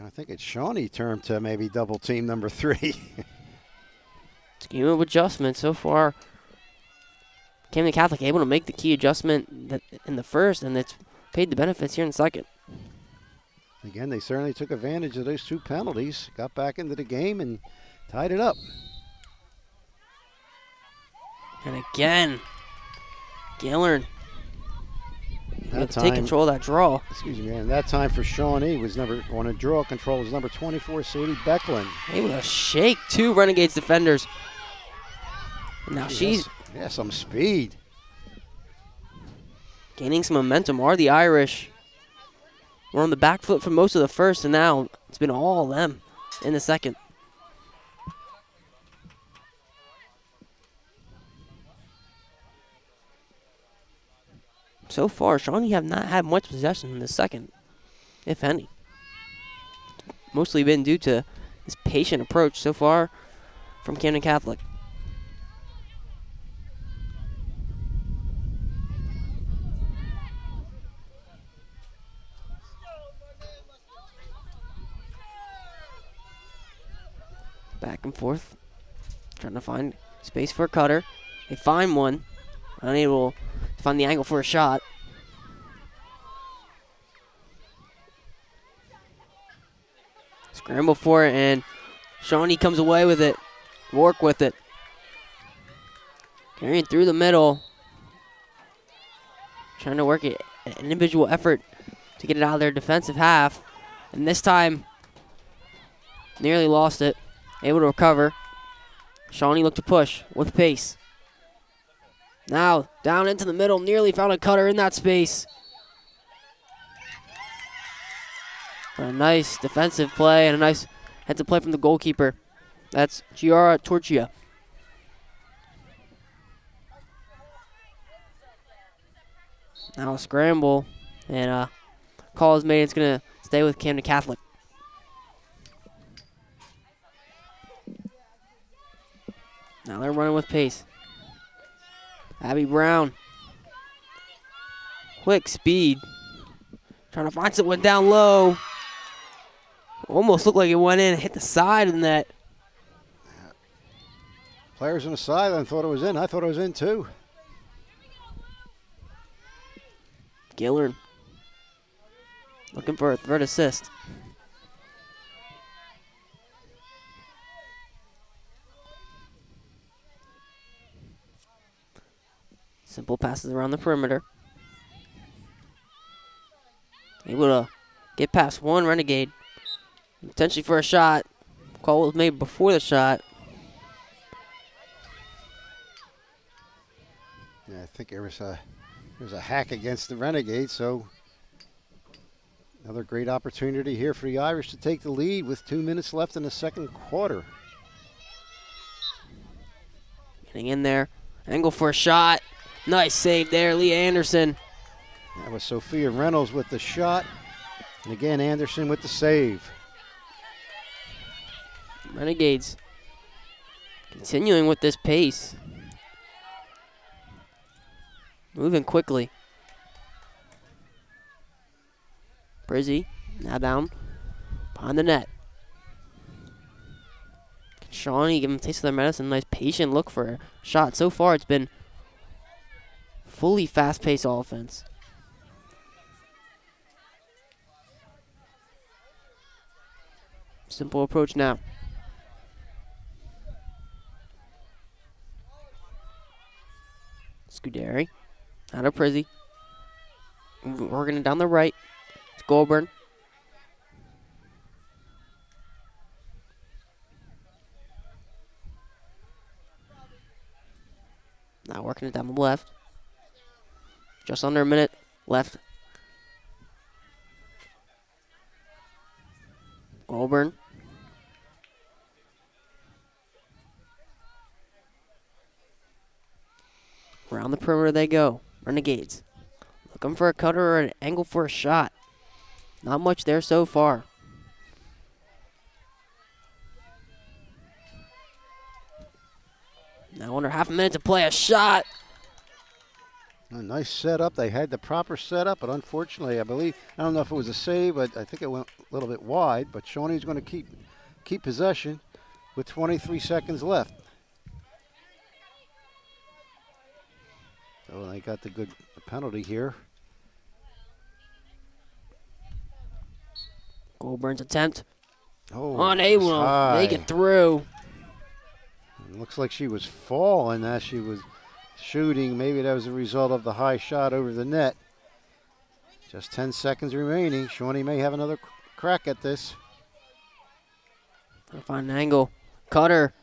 [SPEAKER 10] I think it's Shawnee turn to maybe double team number 3.
[SPEAKER 4] Scheme of adjustment so far. Camden Catholic able to make the key adjustment in the first, and it's paid the benefits here in the second.
[SPEAKER 10] Again, they certainly took advantage of those 2 penalties, got back into the game, and tied it up.
[SPEAKER 4] And again, Gillern able to
[SPEAKER 10] That
[SPEAKER 4] take
[SPEAKER 10] time-
[SPEAKER 4] control of that draw.
[SPEAKER 10] Excuse me, and that time for Shawnee was on a draw control was number 24, Sadie Becklin.
[SPEAKER 4] Able to shake 2 Renegades defenders. And now she's
[SPEAKER 10] Yeah, some speed.
[SPEAKER 4] gaining some momentum. Are the Irish. We're on the back foot for most of the first, and now it's been all them in the second. So far, Shawnee have not had much possession in the second, if any. Mostly been due to this patient approach so far from Camden Catholic. Back and forth, trying to find space for a cutter. They find one, unable to find the angle for a shot. Scramble for it, and Shawnee comes away with it. Work with it. Carrying through the middle. Trying to work it, an individual effort to get it out of their defensive half. And this time, nearly lost it. Able to recover. Shawnee looked to push with pace. Now, down into the middle, nearly found a cutter in that space. But a nice defensive play and a nice heads-up play from the goalkeeper. That's Giara Torchia. Now a scramble, and a call is made. It's going to stay with Camden Catholic. Now they're running with pace. Abby Brown. Quick speed. Trying to find someone down low. Almost looked like it went in and hit the side of the net.
[SPEAKER 10] Players on the sideline thought it was in. I thought it was in too.
[SPEAKER 4] Gillern looking for a third assist. Simple passes around the perimeter. Able to get past one Renegade. Potentially for a shot. Call was made before the shot.
[SPEAKER 10] Yeah, I think there was a hack against the Renegades, so another great opportunity here for the Irish to take the lead with 2 minutes left in the second quarter.
[SPEAKER 4] Getting in there. Angle for a shot. Nice save there, Leah Anderson.
[SPEAKER 10] That was Sophia Reynolds with the shot. And again, Anderson with the save.
[SPEAKER 4] Renegades continuing with this pace. Moving quickly. Brizzy now down behind the net. Shawnee give him a taste of their medicine. Nice patient look for a shot. So far it's been fully fast-paced offense. Simple approach now. Scuderi. Out of Prizzy. Working it down the right. It's Goulburn. Now working it down the left. Just under a minute left. Auburn. Around the perimeter they go. Renegades. Looking for a cutter or an angle for a shot. Not much there so far. Now under half a minute to play a shot.
[SPEAKER 10] A nice setup. They had the proper setup, but unfortunately, I don't know if it was a save, but I think it went a little bit wide. But Shawnee's going to keep possession with 23 seconds left. So they got the good penalty here.
[SPEAKER 4] Goldburn's attempt.
[SPEAKER 10] Oh,
[SPEAKER 4] unable to make it through.
[SPEAKER 10] It looks like she was falling as she was shooting. Maybe that was a result of the high shot over the net. Just 10 seconds remaining. Shawnee may have another crack at this.
[SPEAKER 4] Trying to find an angle. Cutter.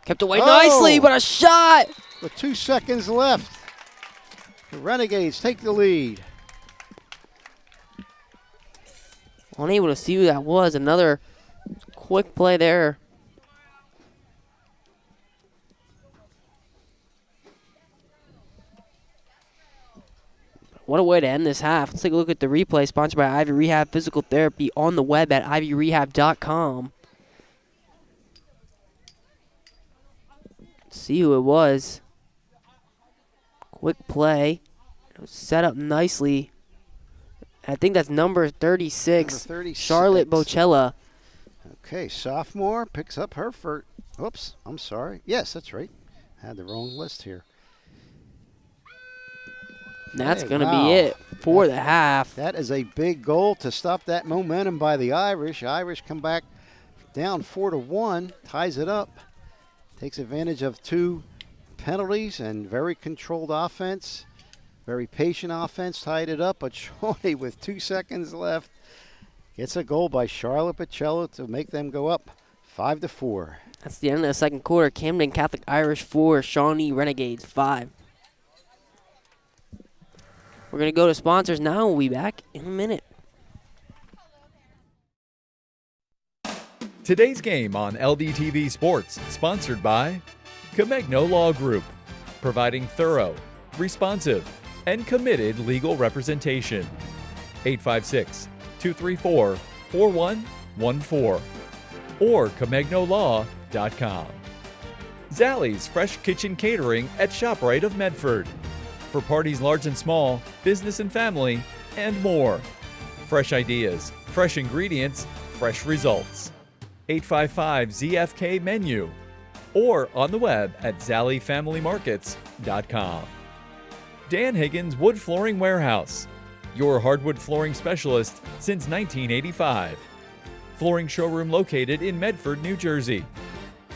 [SPEAKER 4] Kept away nicely, but a shot.
[SPEAKER 10] With 2 seconds left. The Renegades take the lead.
[SPEAKER 4] Unable to see who that was. Another quick play there. What a way to end this half. Let's take a look at the replay sponsored by Ivy Rehab Physical Therapy on the web at ivyrehab.com. See who it was. Quick play. It was set up nicely. I think that's number 36,
[SPEAKER 10] Number 36.
[SPEAKER 4] Charlotte Bocella.
[SPEAKER 10] Okay, sophomore picks up her first. Oops, I'm sorry. Yes, that's right. Had the wrong list here.
[SPEAKER 4] That's going to be it for the half.
[SPEAKER 10] That is a big goal to stop that momentum by the Irish. Irish come back down 4-1, ties it up, takes advantage of 2 penalties and very controlled offense, very patient offense, tied it up. But Shawnee, with 2 seconds left, gets a goal by Charlotte Pacello to make them go up 5-4.
[SPEAKER 4] That's the end of the second quarter. Camden Catholic Irish 4, Shawnee Renegades 5. We're going to go to sponsors now. We'll be back in a minute.
[SPEAKER 3] Today's game on LDTV Sports, sponsored by Camegno Law Group, providing thorough, responsive, and committed legal representation. 856-234-4114 or CamegnoLaw.com. Zallie's Fresh Kitchen Catering at ShopRite of Medford. For parties large and small, business and family, and more. Fresh ideas, fresh ingredients, fresh results. 855-ZFK Menu or on the web at ZallieFamilyMarkets.com. Dan Higgins Wood Flooring Warehouse, your hardwood flooring specialist since 1985. Flooring showroom located in Medford, New Jersey.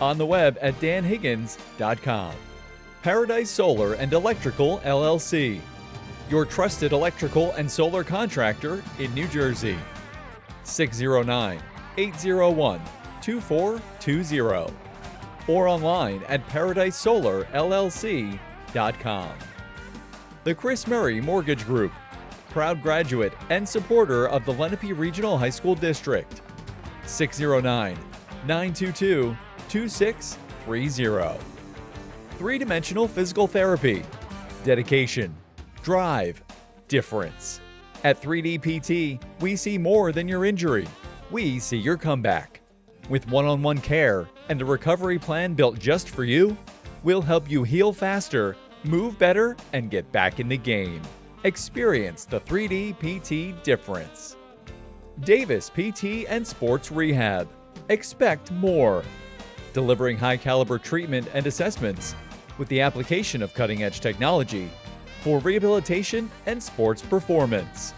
[SPEAKER 3] On the web at danhiggins.com. Paradise Solar and Electrical LLC, your trusted electrical and solar contractor in New Jersey. 609-801-2420 or online at paradisesolarllc.com. The Chris Murray Mortgage Group, proud graduate and supporter of the Lenape Regional High School District. 609-922-2630. Three-dimensional physical therapy. Dedication, drive, difference. At 3D PT, we see more than your injury. We see your comeback. With one-on-one care and a recovery plan built just for you, we'll help you heal faster, move better, and get back in the game. Experience the 3D PT difference. Davis PT and Sports Rehab. Expect more. Delivering high-caliber treatment and assessments with the application of cutting-edge technology for rehabilitation and sports performance.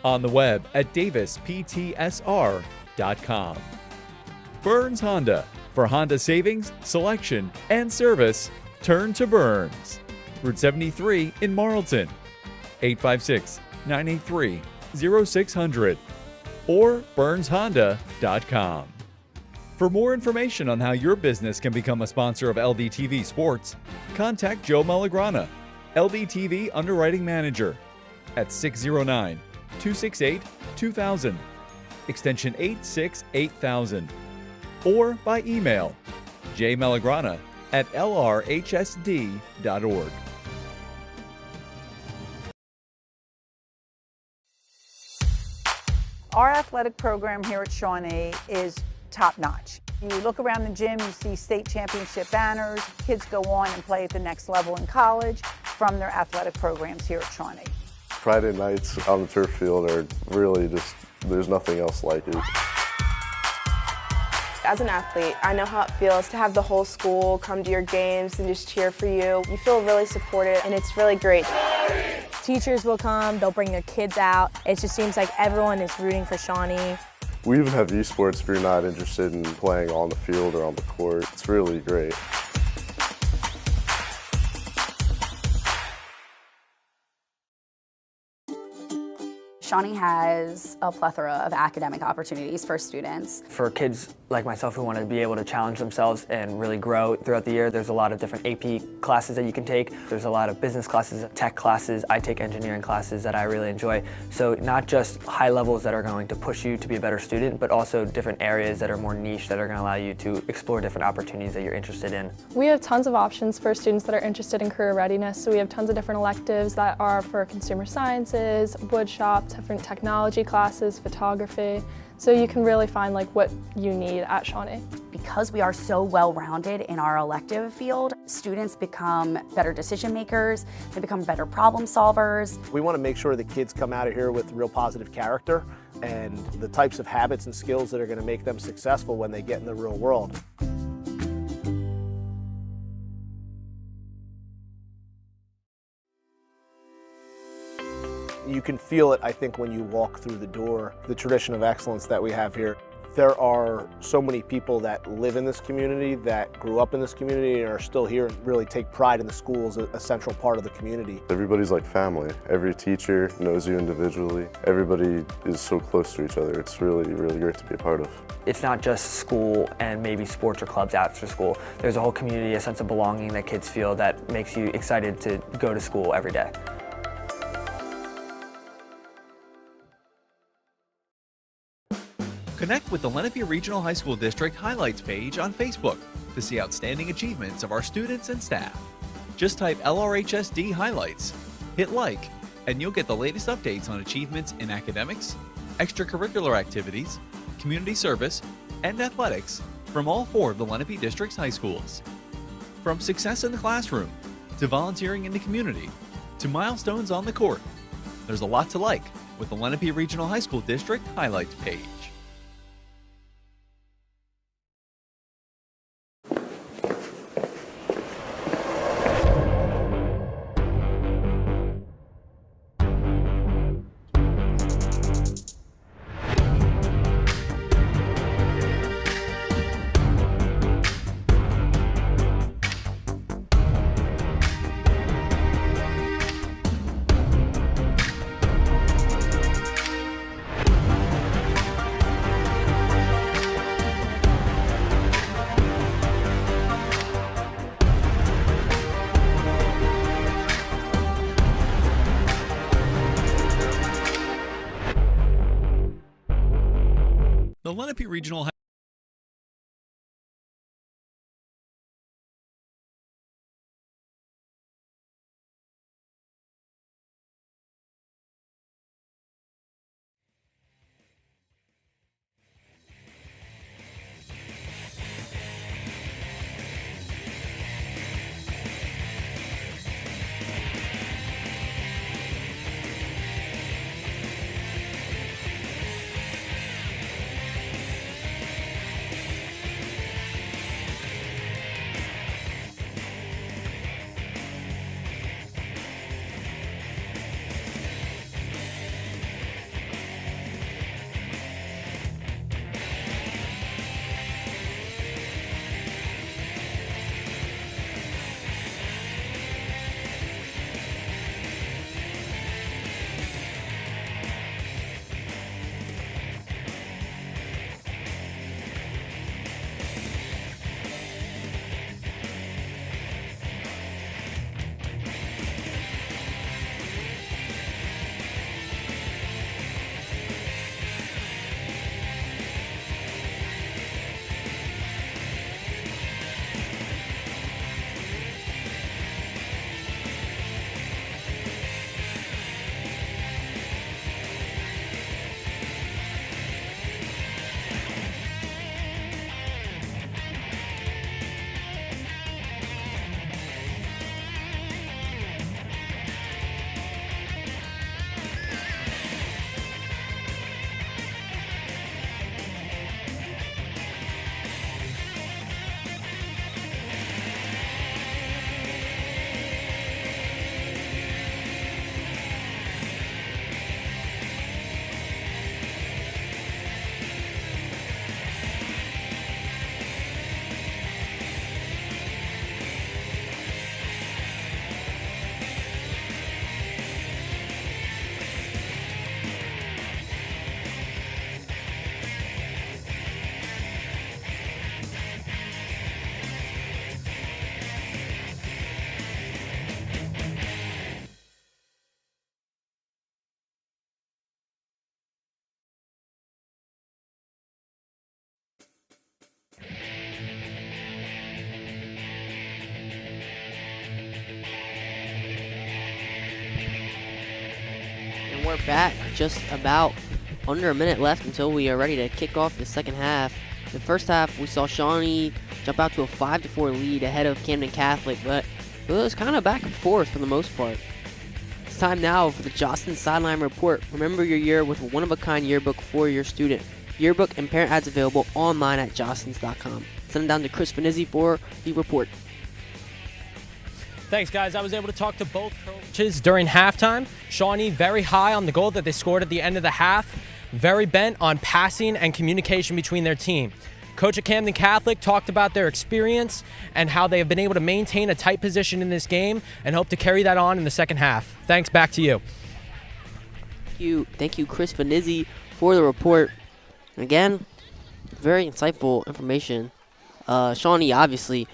[SPEAKER 3] On the web at davisptsr.com. Burns Honda. For Honda savings, selection, and service, turn to Burns. Route 73 in Marlton. 856-983-0600 or burnshonda.com. For more information on how your business can become a sponsor of LDTV Sports, contact Joe Malagrana, LDTV Underwriting Manager, at 609-268-2000, extension 868,000, or by email jmalagrana@lrhsd.org.
[SPEAKER 11] Our athletic program here at Shawnee is top-notch. You look around the gym, you see state championship banners. Kids go on and play at the next level in college from their athletic programs here at Shawnee.
[SPEAKER 5] Friday nights on the turf field are really just, there's nothing else like it.
[SPEAKER 6] As an athlete, I know how it feels to have the whole school come to your games and just cheer for you. You feel really supported, and it's really great.
[SPEAKER 8] Teachers will come, they'll bring their kids out. It just seems like everyone is rooting for Shawnee.
[SPEAKER 5] We even have esports if you're not interested in playing on the field or on the court. It's really great.
[SPEAKER 12] Shawnee has a plethora of academic opportunities for students.
[SPEAKER 9] For kids like myself who want to be able to challenge themselves and really grow throughout the year, there's a lot of different AP classes that you can take. There's a lot of business classes, tech classes. I take engineering classes that I really enjoy. So not just high levels that are going to push you to be a better student, but also different areas that are more niche that are going to allow you to explore different opportunities that you're interested in.
[SPEAKER 13] We have tons of options for students that are interested in career readiness. So we have tons of different electives that are for consumer sciences, wood shop, different technology classes, photography. So you can really find like what you need at Shawnee.
[SPEAKER 12] Because we are so well-rounded in our elective field, students become better decision makers, they become better problem solvers.
[SPEAKER 14] We want to make sure the kids come out of here with real positive character and the types of habits and skills that are going to make them successful when they get in the real world. You can feel it, I think, when you walk through the door, the tradition of excellence that we have here. There are so many people that live in this community, that grew up in this community and are still here and really take pride in the school as a central part of the community.
[SPEAKER 5] Everybody's like family. Every teacher knows you individually. Everybody is so close to each other. It's really, really great to be a part of.
[SPEAKER 9] It's not just school and maybe sports or clubs after school. There's a whole community, a sense of belonging that kids feel that makes you excited to go to school every day.
[SPEAKER 3] Connect with the Lenape Regional High School District Highlights page on Facebook to see outstanding achievements of our students and staff. Just type LRHSD Highlights, hit like, and you'll get the latest updates on achievements in academics, extracurricular activities, community service, and athletics from all 4 of the Lenape District's high schools. From success in the classroom, to volunteering in the community, to milestones on the court, there's a lot to like with the Lenape Regional High School District Highlights page. The Lenape Regional
[SPEAKER 4] We're back just about under a minute left until we are ready to kick off the second half. The first half, we saw Shawnee jump out to a 5-4 lead ahead of Camden Catholic, but it was kind of back and forth for the most part. It's time now for the Jostens Sideline Report. Remember your year with a one-of-a-kind yearbook for your student. Yearbook and parent ads available online at jostens.com. Send them down to Chris Venizzi for the report.
[SPEAKER 1] Thanks, guys. I was able to talk to both coaches during halftime. Shawnee very high on the goal that they scored at the end of the half. Very bent on passing and communication between their team. Coach at Camden Catholic talked about their experience and how they have been able to maintain a tight position in this game and hope to carry that on in the second half. Thanks, back to you.
[SPEAKER 4] Thank you, Chris Venizzi, for the report. Again, very insightful information. Shawnee obviously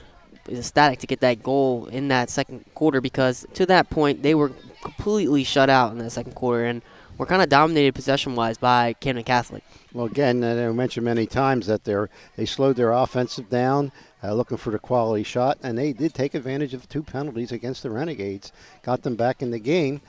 [SPEAKER 4] is ecstatic to get that goal in that second quarter because to that point they were completely shut out in that second quarter and were kind of dominated possession-wise by Camden Catholic.
[SPEAKER 10] Well, again, I mentioned many times that they slowed their offensive down, looking for the quality shot, and they did take advantage of 2 penalties against the Renegades, got them back in the game.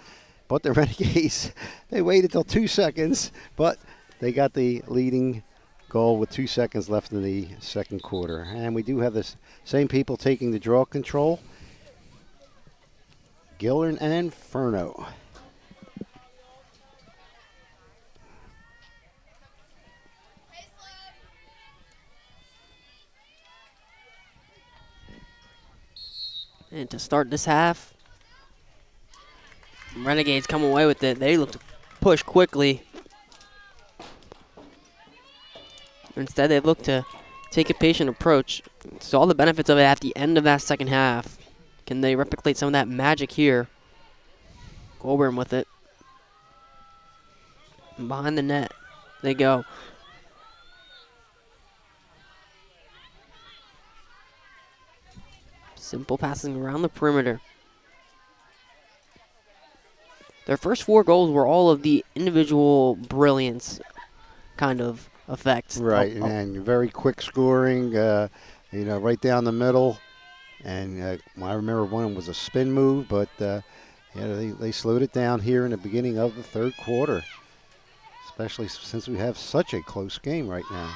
[SPEAKER 10] But the Renegades, they waited till 2 seconds, but they got the leading goal with 2 seconds left in the second quarter. And we do have the same people taking the draw control, Gillern and Furno.
[SPEAKER 4] And to start this half, Renegades come away with it. They look to push quickly. Instead, they look to take a patient approach. Saw the benefits of it at the end of that second half. Can they replicate some of that magic here? Goldburn with it. And behind the net, they go. Simple passing around the perimeter. Their first 4 goals were all of the individual brilliance kind of effects.
[SPEAKER 10] Right, and very quick scoring, right down the middle. And I remember one was a spin move, but they slowed it down here in the beginning of the third quarter, especially since we have such a close game right now.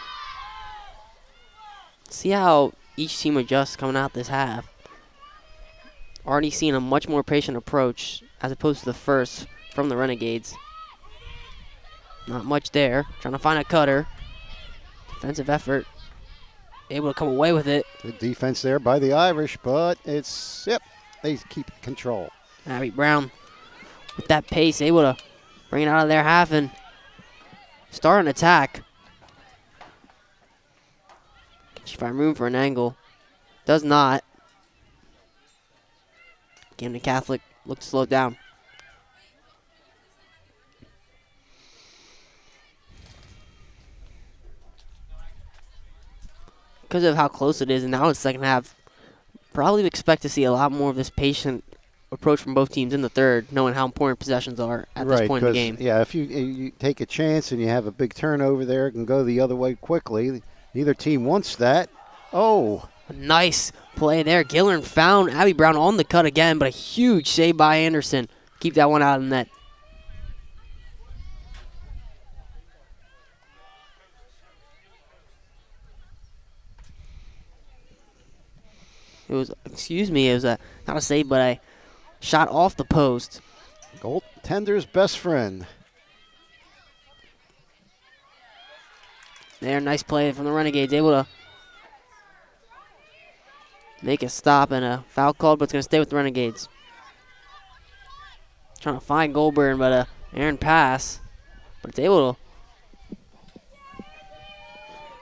[SPEAKER 4] See how each team adjusts coming out this half. Already seeing a much more patient approach as opposed to the first from the Renegades. Not much there. Trying to find a cutter. Defensive effort. Able to come away with it.
[SPEAKER 10] Good defense there by the Irish, but they keep control.
[SPEAKER 4] Abby Brown with that pace, able to bring it out of their half and start an attack. Can she find room for an angle? Does not. Camden Catholic looked to slow down. Because of how close it is, and now in the second half, probably expect to see a lot more of this patient approach from both teams in the third, knowing how important possessions are at this point in the game.
[SPEAKER 10] Yeah, if you take a chance and you have a big turnover there, it can go the other way quickly. Neither team wants that. Oh.
[SPEAKER 4] A nice play there. Gillern found Abby Brown on the cut again, but a huge save by Anderson. Keep that one out of the net. It was not a save, but a shot off the post.
[SPEAKER 10] Goaltender's best friend.
[SPEAKER 4] There, nice play from the Renegades. Able to make a stop and a foul called, but it's going to stay with the Renegades. Trying to find Goldburn, but a errant pass. But it's able to.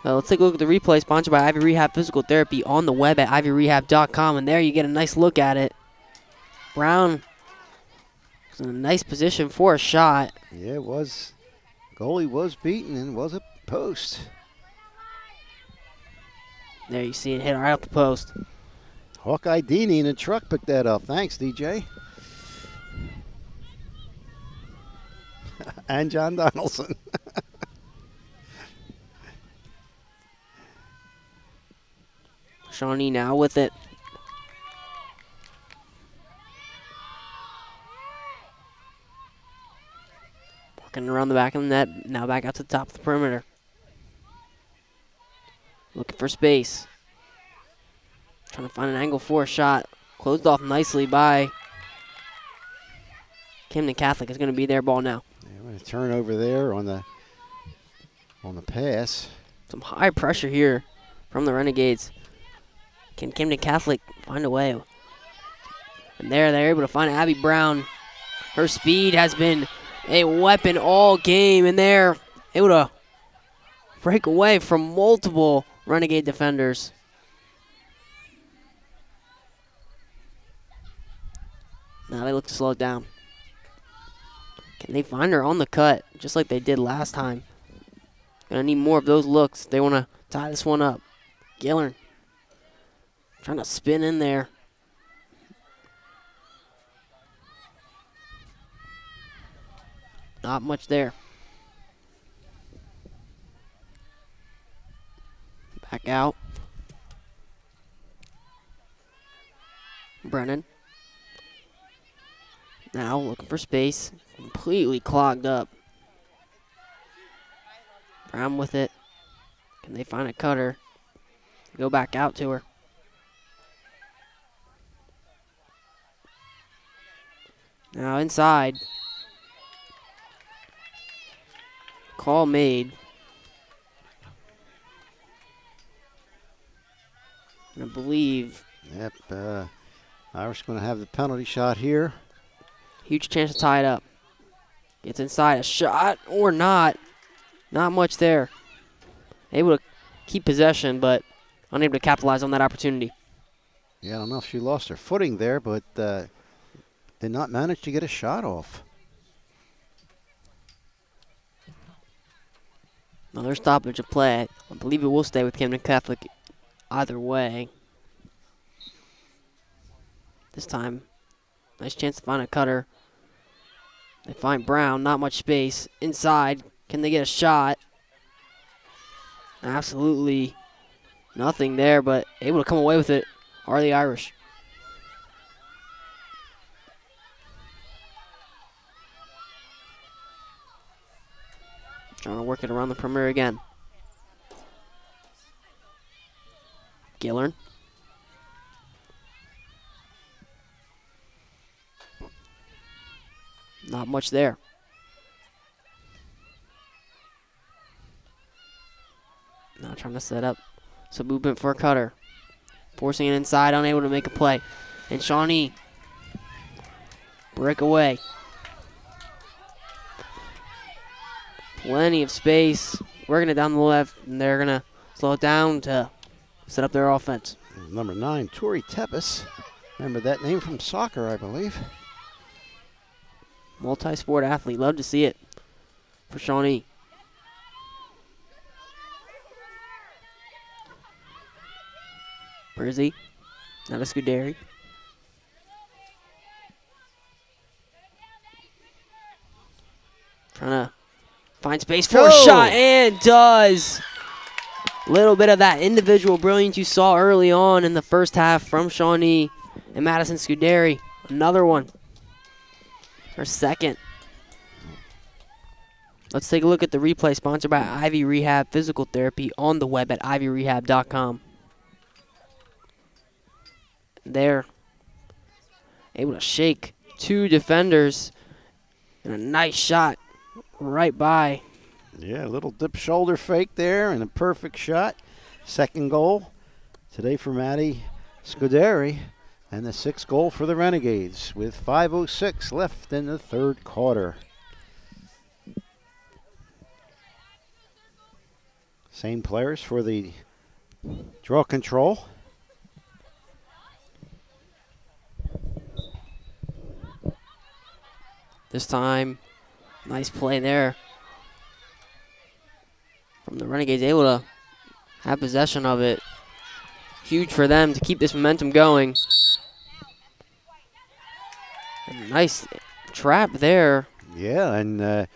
[SPEAKER 4] Let's take a look at the replay sponsored by Ivy Rehab Physical Therapy on the web at ivyrehab.com. And there you get a nice look at it. Brown was in a nice position for a shot.
[SPEAKER 10] Yeah, it was. Goalie was beaten and was a post.
[SPEAKER 4] There you see it hit right off the post.
[SPEAKER 10] Hawkeye Dini in the truck picked that up. Thanks, DJ. And John Donaldson.
[SPEAKER 4] Shawnee now with it. Walking around the back of the net, now back out to the top of the perimeter. Looking for space. Trying to find an angle for a shot. Closed off nicely by Camden Catholic. Is going to be their ball now.
[SPEAKER 10] Yeah, a turnover there on the pass.
[SPEAKER 4] Some high pressure here from the Renegades. Can Camden Catholic find a way? And there they're able to find Abby Brown. Her speed has been a weapon all game, and they're able to break away from multiple Renegade defenders. Now they look to slow it down. Can they find her on the cut, just like they did last time? Gonna need more of those looks. They want to tie this one up. Gillern trying to spin in there. Not much there. Back out. Brennan. Now looking for space. Completely clogged up. Brown with it. Can they find a cutter? Go back out to her. Now inside. Call made. I believe.
[SPEAKER 10] Yep. Irish going to have the penalty shot here.
[SPEAKER 4] Huge chance to tie it up. Gets inside, a shot or not. Not much there. Able to keep possession, but unable to capitalize on that opportunity.
[SPEAKER 10] Yeah, I don't know if she lost her footing there, but did not manage to get a shot off.
[SPEAKER 4] Another stoppage of play. I believe it will stay with Camden Catholic either way. This time, nice chance to find a cutter. They find Brown, not much space. Inside, can they get a shot? Absolutely nothing there, but able to come away with it are the Irish. Trying to work it around the perimeter again. Gillern. Not much there. Now trying to set up some movement for a cutter. Forcing it inside, unable to make a play. And Shawnee. Break away. Plenty of space. Working it down the left, and they're going to slow it down to set up their offense.
[SPEAKER 10] Number 9, Tori Tepes. Remember that name from soccer, I believe.
[SPEAKER 4] Multi-sport athlete. Love to see it for Shawnee. Brizzy. Not a Scuderi. Trying to find space for a shot, and does. Little bit of that individual brilliance you saw early on in the first half from Shawnee and Madison Scuderi. Another one. Her second. Let's take a look at the replay sponsored by Ivy Rehab Physical Therapy on the web at ivyrehab.com. They're able to shake two defenders, and a nice shot right by.
[SPEAKER 10] Yeah, a little dip shoulder fake there and a perfect shot. Second goal today for Maddie Scuderi, and the 6th goal for the Renegades with 5:06 left in the third quarter. Same players for the draw control.
[SPEAKER 4] This time, nice play there from the Renegades, able to have possession of it. Huge for them to keep this momentum going. And nice trap there.
[SPEAKER 10] Yeah, and I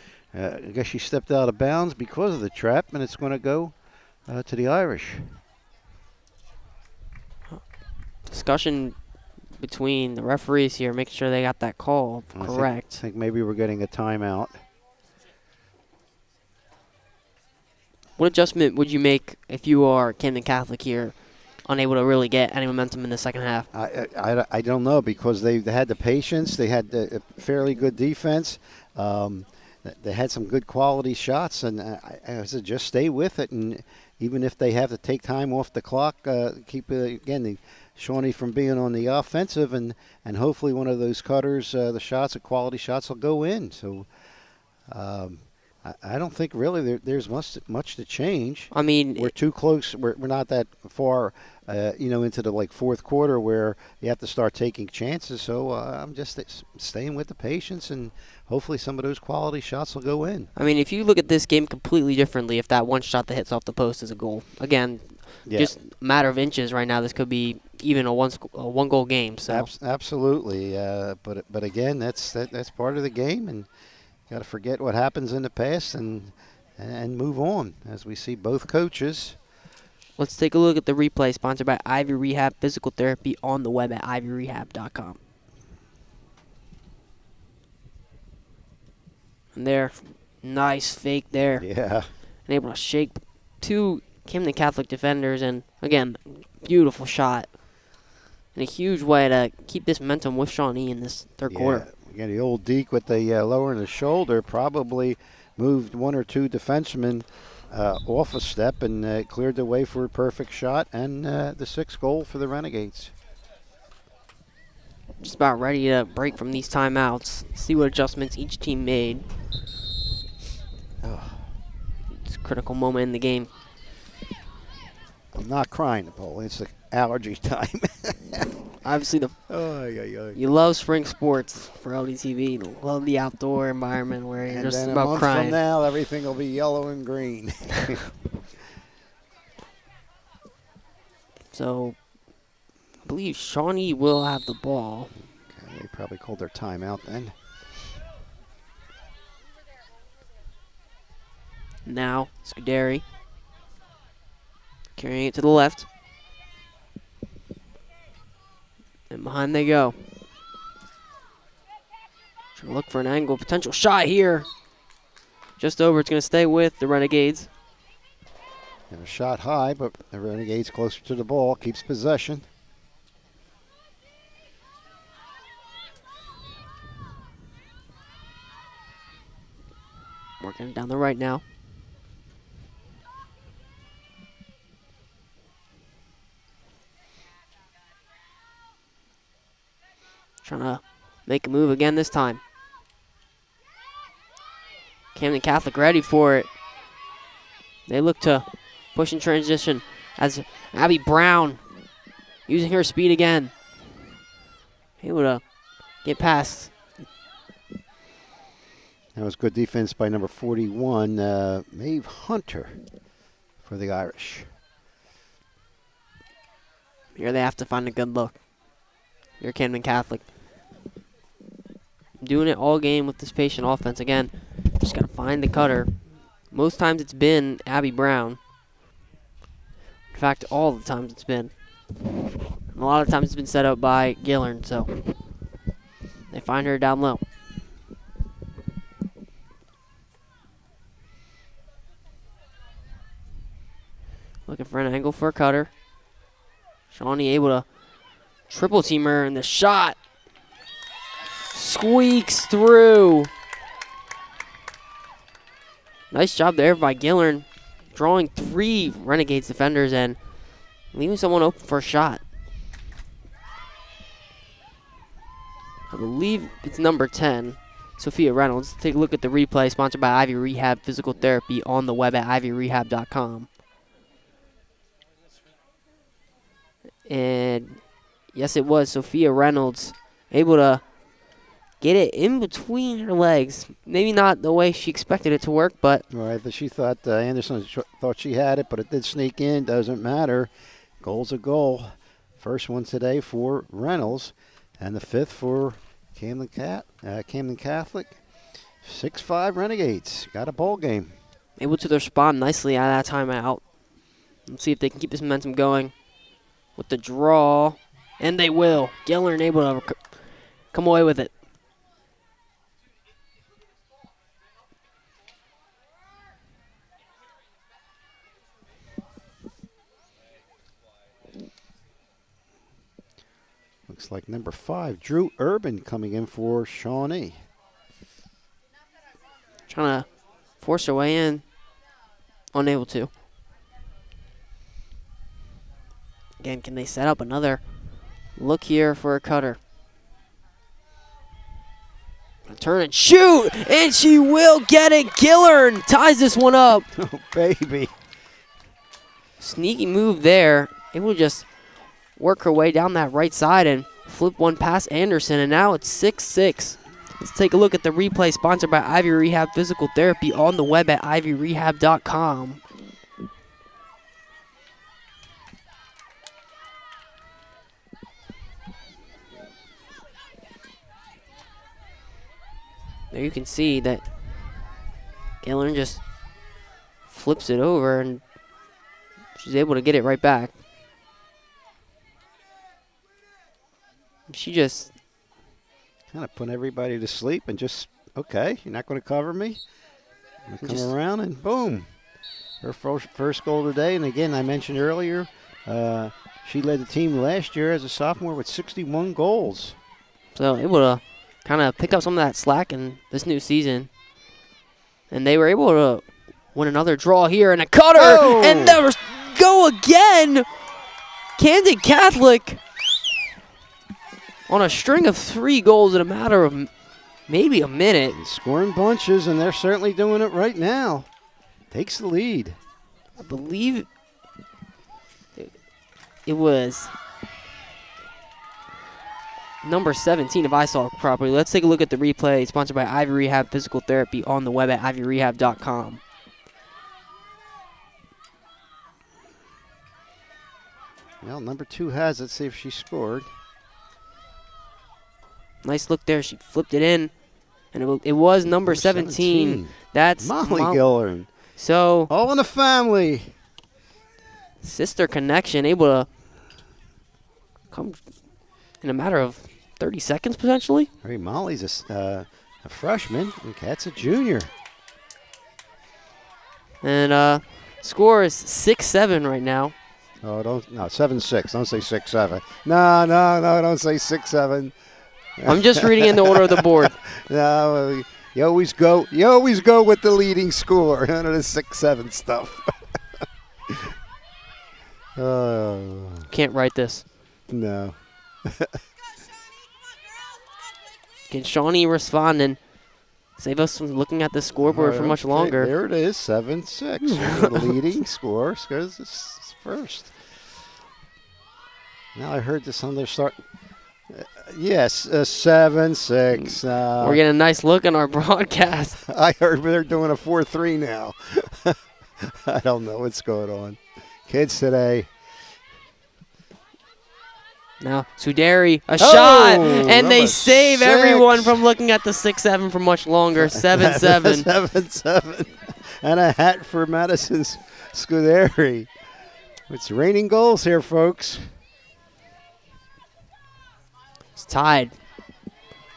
[SPEAKER 10] guess she stepped out of bounds because of the trap, and it's going to go to the Irish.
[SPEAKER 4] Discussion between the referees here, making sure they got that call correct.
[SPEAKER 10] I think maybe we're getting a timeout.
[SPEAKER 4] What adjustment would you make if you are Camden Catholic here, unable to really get any momentum in the second half?
[SPEAKER 10] I don't know, because they had the patience. They had a fairly good defense. They had some good quality shots, and I said just stay with it. And even if they have to take time off the clock, keep the Shawnee from being on the offensive, and hopefully one of those cutters, the quality shots will go in. So I don't think really there's much to change.
[SPEAKER 4] I mean,
[SPEAKER 10] we're too close. We're not that far, into the fourth quarter where you have to start taking chances. So I'm just staying with the patience, and hopefully some of those quality shots will go in.
[SPEAKER 4] I mean, if you look at this game completely differently, if that one shot that hits off the post is a goal, again, just a matter of inches right now. This could be even a one goal game. So
[SPEAKER 10] absolutely, but again, that's part of the game, and got to forget what happens in the past and move on, as we see both coaches.
[SPEAKER 4] Let's take a look at the replay, sponsored by Ivy Rehab Physical Therapy, on the web at ivyrehab.com. And there, nice fake there.
[SPEAKER 10] Yeah.
[SPEAKER 4] And able to shake two Camden Catholic defenders, and again, beautiful shot. In a huge way to keep this momentum with Shawnee in this third quarter.
[SPEAKER 10] Again, the old deke with the lower in the shoulder probably moved one or two defensemen off a step and cleared the way for a perfect shot and the sixth goal for the Renegades.
[SPEAKER 4] Just about ready to break from these timeouts. See what adjustments each team made. It's a critical moment in the game.
[SPEAKER 10] I'm not crying, Napoleon. It's the allergy time.
[SPEAKER 4] Obviously, you love spring sports for LDTV. You love the outdoor environment where you're just about
[SPEAKER 10] a month
[SPEAKER 4] crying.
[SPEAKER 10] From now, everything will be yellow and green.
[SPEAKER 4] So, I believe Shawnee will have the ball.
[SPEAKER 10] Okay, they probably called their timeout then.
[SPEAKER 4] Now, Scuderi carrying it to the left. And behind they go. Trying to look for an angle. Potential shot here. Just over. It's going to stay with the Renegades.
[SPEAKER 10] And a shot high, but the Renegades closer to the ball. Keeps possession.
[SPEAKER 4] Working down the right now. Trying to make a move again this time. Camden Catholic ready for it. They look to push in transition as Abby Brown using her speed again. Able to get past.
[SPEAKER 10] That was good defense by number 41, Maeve Hunter, for the Irish.
[SPEAKER 4] Here they have to find a good look. Here Camden Catholic. Doing it all game with this patient offense. Again, just got to find the cutter. Most times it's been Abby Brown. In fact, all the times it's been. And a lot of times it's been set up by Gillern, so they find her down low. Looking for an angle for a cutter. Shawnee able to triple team her, and the shot squeaks through. Nice job there by Gillern, drawing 3 Renegades defenders and leaving someone open for a shot. I believe it's number 10, Sophia Reynolds. Take a look at the replay, sponsored by Ivy Rehab Physical Therapy, on the web at ivyrehab.com. And yes, it was Sophia Reynolds, able to get it in between her legs. Maybe not the way she expected it to work, but...
[SPEAKER 10] Right, but she thought, Anderson thought she had it, but it did sneak in. Doesn't matter. Goal's a goal. First one today for Reynolds, and the 5th for Camden Catholic. 6-5 Renegades. Got a ball game.
[SPEAKER 4] Able to respond nicely out of that timeout. Let's see if they can keep this momentum going with the draw. And they will. Gillern able to come away with it.
[SPEAKER 10] Looks like number 5, Drew Urban, coming in for Shawnee.
[SPEAKER 4] Trying to force her way in. Unable to. Again, can they set up another look here for a cutter? Turn and shoot, and she will get it. Gillern ties this one up.
[SPEAKER 10] Oh, baby.
[SPEAKER 4] Sneaky move there. Able to just work her way down that right side and flip one past Anderson, and now it's 6-6. Let's take a look at the replay, sponsored by Ivy Rehab Physical Therapy, on the web at ivyrehab.com. There you can see that Gillern just flips it over, and she's able to get it right back. She just
[SPEAKER 10] kind of put everybody to sleep and just, okay, you're not going to cover me. I'm going to come around and boom. Her first goal today. And again, I mentioned earlier, she led the team last year as a sophomore with 61 goals.
[SPEAKER 4] So able to kind of pick up some of that slack in this new season. And they were able to win another draw here, and a cutter, and there go again. Camden Catholic on a string of 3 goals in a matter of maybe a minute.
[SPEAKER 10] And scoring bunches, and they're certainly doing it right now. Takes the lead.
[SPEAKER 4] I believe it was number 17, if I saw it properly. Let's take a look at the replay, sponsored by Ivy Rehab Physical Therapy, on the web at ivyrehab.com.
[SPEAKER 10] Well, number 2 has it. See if she scored.
[SPEAKER 4] Nice look there. She flipped it in, and it was number 17. That's
[SPEAKER 10] Molly Gillern.
[SPEAKER 4] So
[SPEAKER 10] all in the family.
[SPEAKER 4] Sister connection, able to come in a matter of 30 seconds potentially.
[SPEAKER 10] Hey, Molly's a freshman, and Kat's a junior.
[SPEAKER 4] And score is 6-7 right now.
[SPEAKER 10] Oh, no, 7-6. Don't say 6-7. No, don't say 6-7.
[SPEAKER 4] I'm just reading in the order of the board.
[SPEAKER 10] No, you always go with the leading score. None of the 6-7 stuff.
[SPEAKER 4] Can't write this.
[SPEAKER 10] No.
[SPEAKER 4] Can Shawnee respond and save us from looking at the scoreboard for much longer?
[SPEAKER 10] There it is, 7-6. The leading score goes first. Now I heard this on their start. Yes, 7-6.
[SPEAKER 4] We're getting a nice look on our broadcast.
[SPEAKER 10] I heard they're doing a 4-3 now. I don't know what's going on. Kids today.
[SPEAKER 4] Now, Suderi, a shot, and they
[SPEAKER 10] 6.
[SPEAKER 4] save everyone from looking at the 6-7 for much longer. 7-7.
[SPEAKER 10] 7-7. And a hat for Madison Scuderi. It's raining goals here, folks.
[SPEAKER 4] It's tied.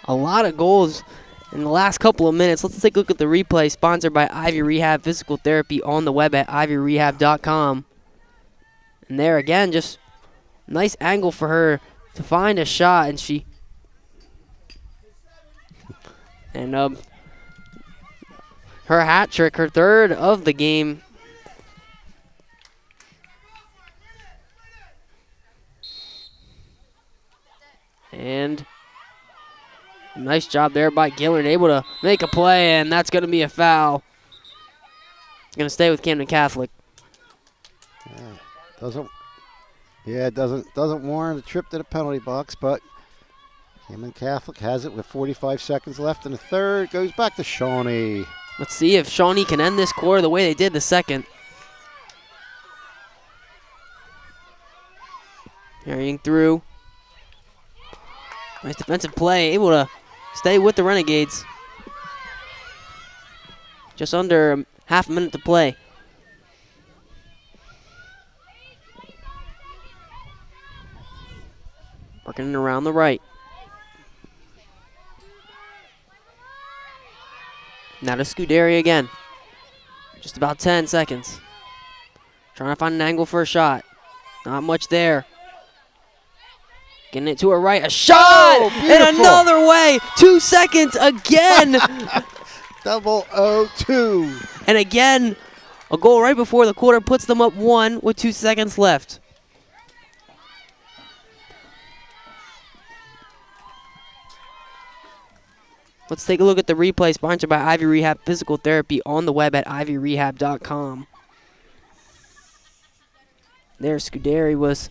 [SPEAKER 4] A lot of goals in the last couple of minutes. Let's take a look at the replay, sponsored by Ivy Rehab Physical Therapy, on the web at ivyrehab.com. And there again, just nice angle for her to find a shot, and she her hat trick, her third of the game. And nice job there by Gillern, able to make a play, and that's going to be a foul. It's going to stay with Camden Catholic.
[SPEAKER 10] It doesn't warrant a trip to the penalty box, but Camden Catholic has it with 45 seconds left in the third. Goes back to Shawnee.
[SPEAKER 4] Let's see if Shawnee can end this quarter the way they did the second. Carrying through. Nice defensive play, able to stay with the Renegades. Just under half a minute to play. Working around the right. Now to Scuderi again. Just about 10 seconds. Trying to find an angle for a shot. Not much there. Getting it to her right. A shot! And another way. 2 seconds again.
[SPEAKER 10] 002.
[SPEAKER 4] And again, a goal right before the quarter puts them up 1 with 2 seconds left. Let's take a look at the replay sponsored by Ivy Rehab Physical Therapy on the web at ivyrehab.com. There, Scuderi was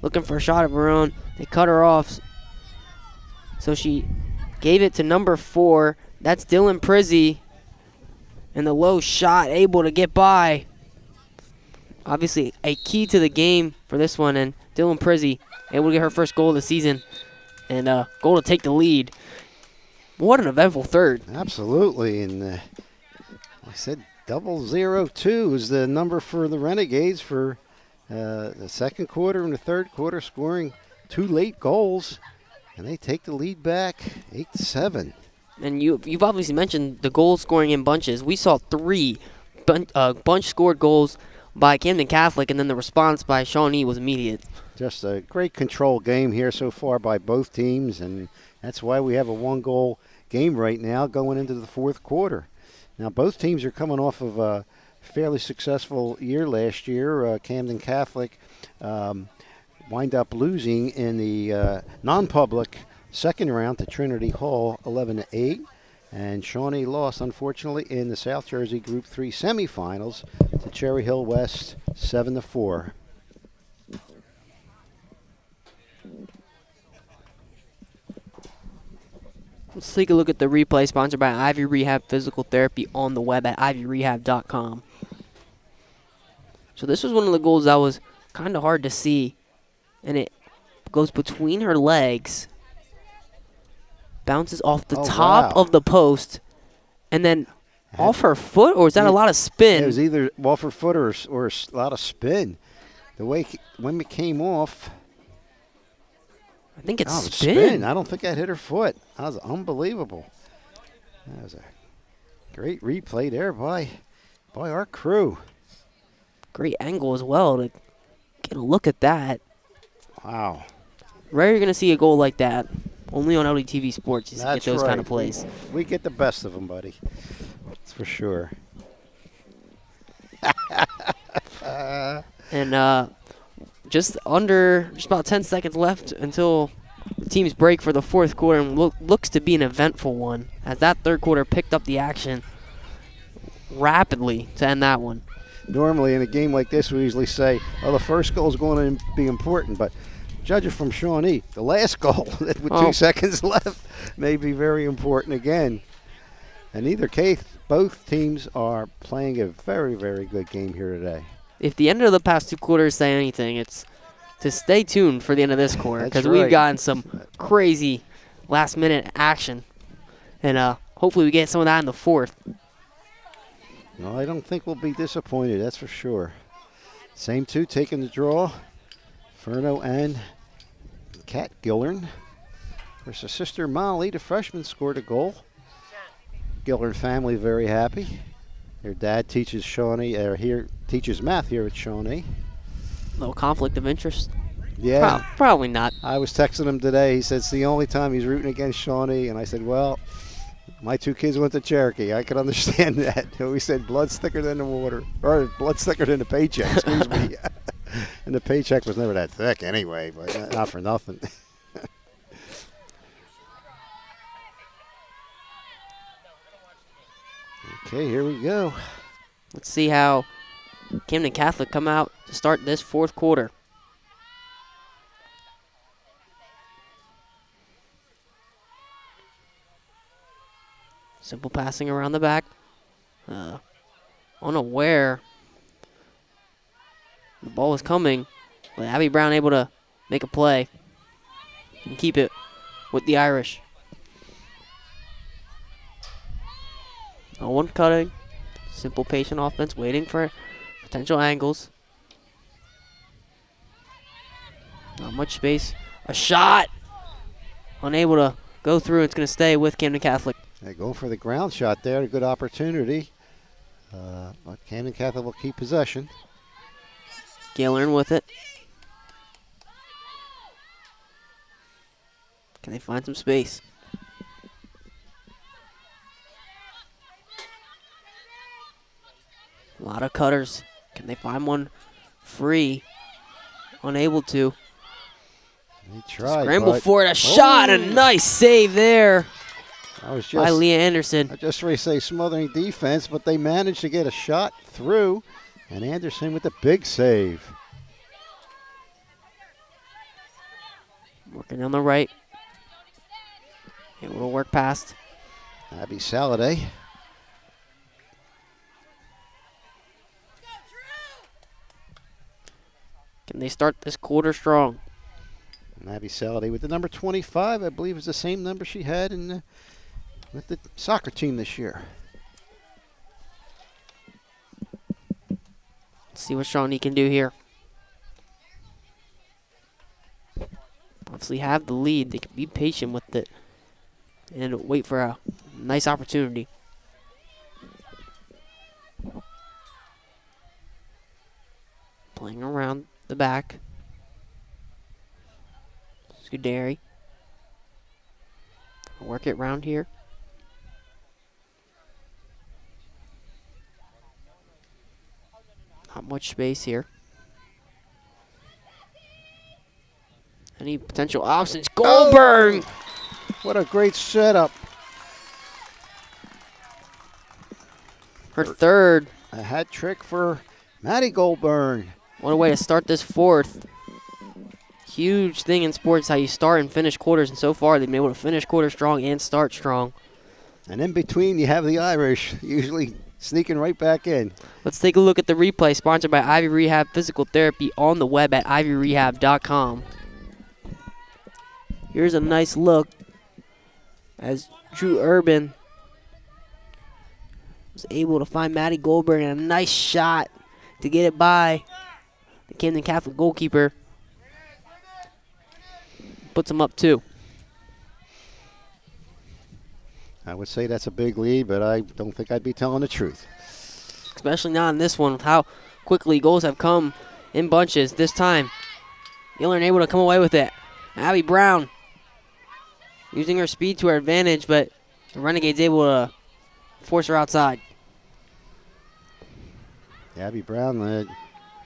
[SPEAKER 4] looking for a shot of her own. They cut her off. So she gave it to number 4. That's Dylan Prizzy. And the low shot able to get by. Obviously a key to the game for this one. And Dylan Prizzy able to get her first goal of the season. And a goal to take the lead. What an eventful third.
[SPEAKER 10] Absolutely. And I said 002 is the number for the Renegades for the second quarter and the third quarter, scoring 2 late goals. And they take the lead back 8-7.
[SPEAKER 4] And you've obviously mentioned the goal scoring in bunches. We saw 3 bunch scored goals by Camden Catholic, and then the response by Shawnee was immediate.
[SPEAKER 10] Just a great control game here so far by both teams, and that's why we have a 1-goal game right now going into the fourth quarter. Now both teams are coming off of a fairly successful year last year. Camden Catholic wind up losing in the non-public second round to Trinity Hall 11-8, and Shawnee lost unfortunately in the South Jersey Group 3 semifinals to Cherry Hill West 7-4.
[SPEAKER 4] Let's take a look at the replay sponsored by Ivy Rehab Physical Therapy on the web at ivyrehab.com. So this was one of the goals that was kind of hard to see, and it goes between her legs, bounces off the top of the post, and then off her foot, or is that a lot of spin?
[SPEAKER 10] It was either off her foot or a lot of spin. The way when it came off,
[SPEAKER 4] I think it's
[SPEAKER 10] spin. I don't think that hit her foot. That was unbelievable. That was a great replay there by our crew.
[SPEAKER 4] Great angle as well to get a look at that.
[SPEAKER 10] Wow.
[SPEAKER 4] Rare you're going to see a goal like that. Only on LDTV Sports you
[SPEAKER 10] That's
[SPEAKER 4] get those
[SPEAKER 10] right.
[SPEAKER 4] kind of plays.
[SPEAKER 10] We get the best of them, buddy. That's for sure.
[SPEAKER 4] And just about 10 seconds left until the teams break for the fourth quarter, and looks to be an eventful one as that third quarter picked up the action rapidly to end that one.
[SPEAKER 10] Normally in a game like this, we usually say, oh, the first goal is going to be important, but judging from Shawnee, the last goal with 2 seconds left may be very important again. In either case, both teams are playing a very, very good game here today.
[SPEAKER 4] If the end of the past 2 quarters say anything, it's to stay tuned for the end of this quarter, because
[SPEAKER 10] right.
[SPEAKER 4] we've gotten some crazy last-minute action, and hopefully we get some of that in the fourth.
[SPEAKER 10] No, I don't think we'll be disappointed, that's for sure. Same 2 taking the draw, Furno and Kat Gillern. Versus sister Molly, the freshman, scored a goal. Gillern family very happy. Their dad teaches teaches math here at Shawnee.
[SPEAKER 4] Little conflict of interest?
[SPEAKER 10] Yeah.
[SPEAKER 4] Probably not.
[SPEAKER 10] I was texting him today. He said it's the only time he's rooting against Shawnee. And I said, well, my 2 kids went to Cherokee. I could understand that. We said blood's thicker than the water. Or blood's thicker than the paycheck, excuse me. And the paycheck was never that thick anyway, but not for nothing. Okay, here we go.
[SPEAKER 4] Let's see how Camden Catholic come out to start this fourth quarter. Simple passing around the back. Unaware the ball was coming, but Abby Brown able to make a play and keep it with the Irish. No one cutting. Simple, patient offense, waiting for potential angles. Not much space. A shot! Unable to go through. It's going to stay with Camden Catholic.
[SPEAKER 10] They go for the ground shot there. A good opportunity. But Camden Catholic will keep possession.
[SPEAKER 4] Gillern with it. Can they find some space? A lot of cutters. Can they find one free? Unable to.
[SPEAKER 10] They tried.
[SPEAKER 4] Scramble
[SPEAKER 10] but-
[SPEAKER 4] for it. A shot. A nice save there
[SPEAKER 10] I was
[SPEAKER 4] by
[SPEAKER 10] just,
[SPEAKER 4] Leah Anderson.
[SPEAKER 10] I just ready to say smothering defense, but they managed to get a shot through. And Anderson with the big save.
[SPEAKER 4] Working on the right. Able to work past.
[SPEAKER 10] Abby Saladay.
[SPEAKER 4] Can they start this quarter strong?
[SPEAKER 10] And Abby Saladay with the number 25, I believe is the same number she had in with the soccer team this year.
[SPEAKER 4] Let's see what Shawnee can do here. Obviously have the lead. They can be patient with it and wait for a nice opportunity. Playing around the back. Scuderi. Work it round here. Not much space here. Any potential options? Goldberg!
[SPEAKER 10] Oh, what a great setup.
[SPEAKER 4] Her third.
[SPEAKER 10] A hat trick for Maddie Goldburn.
[SPEAKER 4] What a way to start this fourth. Huge thing in sports, how you start and finish quarters, and so far they've been able to finish quarters strong and start strong.
[SPEAKER 10] And in between, you have the Irish usually sneaking right back in.
[SPEAKER 4] Let's take a look at the replay, sponsored by Ivy Rehab Physical Therapy on the web at ivyrehab.com. Here's a nice look as Drew Urban was able to find Maddie Goldberg and a nice shot to get it by the Camden Catholic goalkeeper. Puts him up 2.
[SPEAKER 10] I would say that's a big lead, but I don't think I'd be telling the truth.
[SPEAKER 4] Especially not in this one, with how quickly goals have come in bunches. This time, Gillern able to come away with it. Abby Brown using her speed to her advantage, but the Renegades able to force her outside.
[SPEAKER 10] Abby Brown,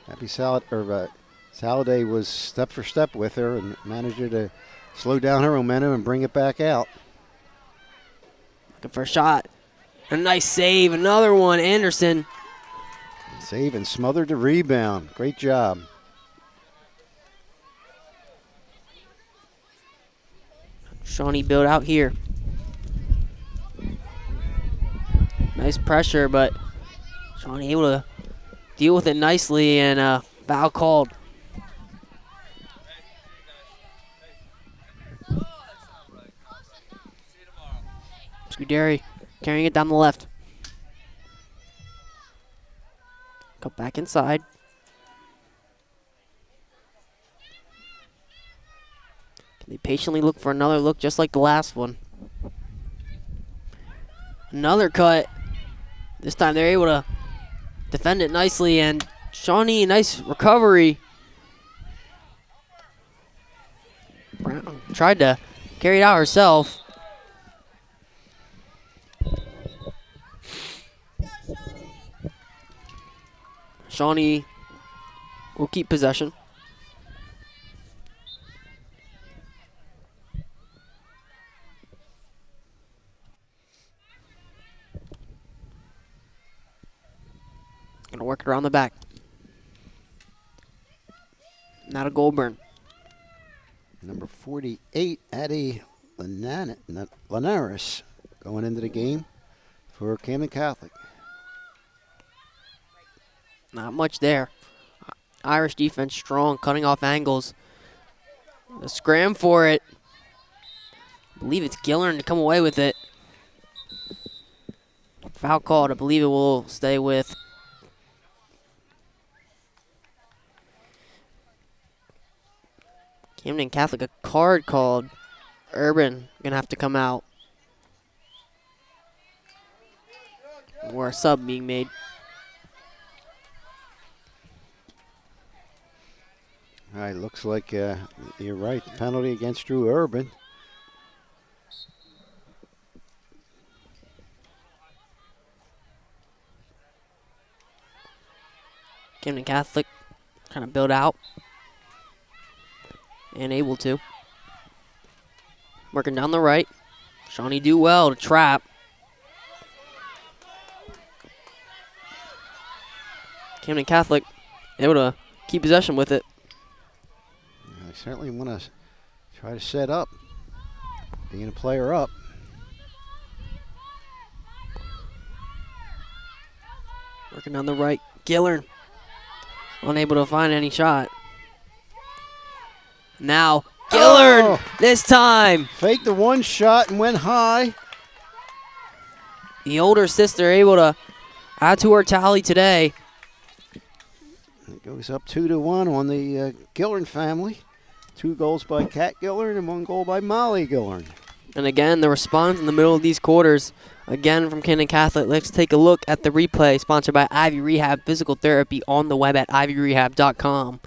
[SPEAKER 10] Abby Saladay was step for step with her and managed her to slow down her momentum and bring it back out.
[SPEAKER 4] Looking for a shot. A nice save. Another one. Anderson.
[SPEAKER 10] Save and smothered the rebound. Great job.
[SPEAKER 4] Shawnee built out here. Nice pressure, but Shawnee able to deal with it nicely, and foul called. Scuderi carrying it down the left. Go back inside. Can they patiently look for another look just like the last one? Another cut. This time they're able to defend it nicely, and Shawnee, nice recovery. Brown tried to carry it out herself. Shawnee will keep possession. Gonna work it around the back. Now to Goldburn.
[SPEAKER 10] Number 48, Addie Linares, going into the game for Camden Catholic.
[SPEAKER 4] Not much there. Irish defense strong, cutting off angles. The scram for it. I believe it's Gillern to come away with it. Foul called. I believe it will stay with Camden Catholic. A card called. Urban gonna have to come out. Or a sub being made.
[SPEAKER 10] All right, looks like you're right. The penalty against Drew Urban.
[SPEAKER 4] Camden Catholic kind of build out and able to. Working down the right. Shawnee do well to trap. Camden Catholic able to keep possession with it.
[SPEAKER 10] I certainly want to try to set up, being a player up.
[SPEAKER 4] Working down the right. Gillern unable to find any shot. Now Gillern this time.
[SPEAKER 10] Faked the one shot and went high.
[SPEAKER 4] The older sister able to add to her tally today.
[SPEAKER 10] It goes up 2-1 on the Gillern family. 2 goals by Kat Gillern and 1 goal by Molly Gillern.
[SPEAKER 4] And again, the response in the middle of these quarters, again from Camden Catholic. Let's take a look at the replay, sponsored by Ivy Rehab Physical Therapy on the web at ivyrehab.com.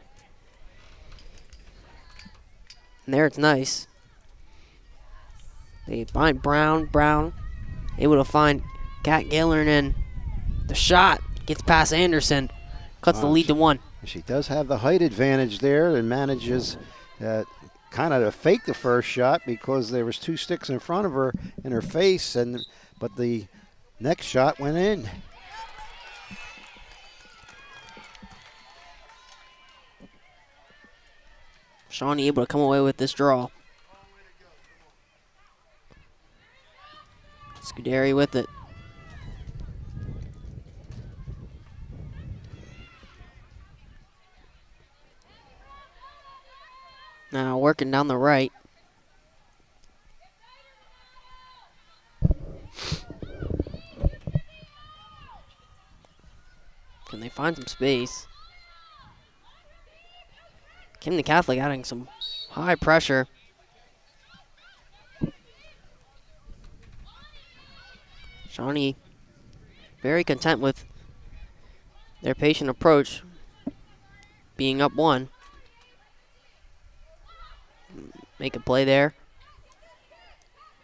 [SPEAKER 4] And there it's nice. They find Brown able to find Kat Gillern, and the shot gets past Anderson. Cuts the lead to 1.
[SPEAKER 10] She does have the height advantage there and manages kind of to fake the first shot because there was 2 sticks in front of her in her face, but the next shot went in.
[SPEAKER 4] Shawnee able to come away with this draw. Scuderi with it. Now working down the right. Can they find some space? Camden Catholic adding some high pressure. Shawnee very content with their patient approach, being up 1. Make a play there.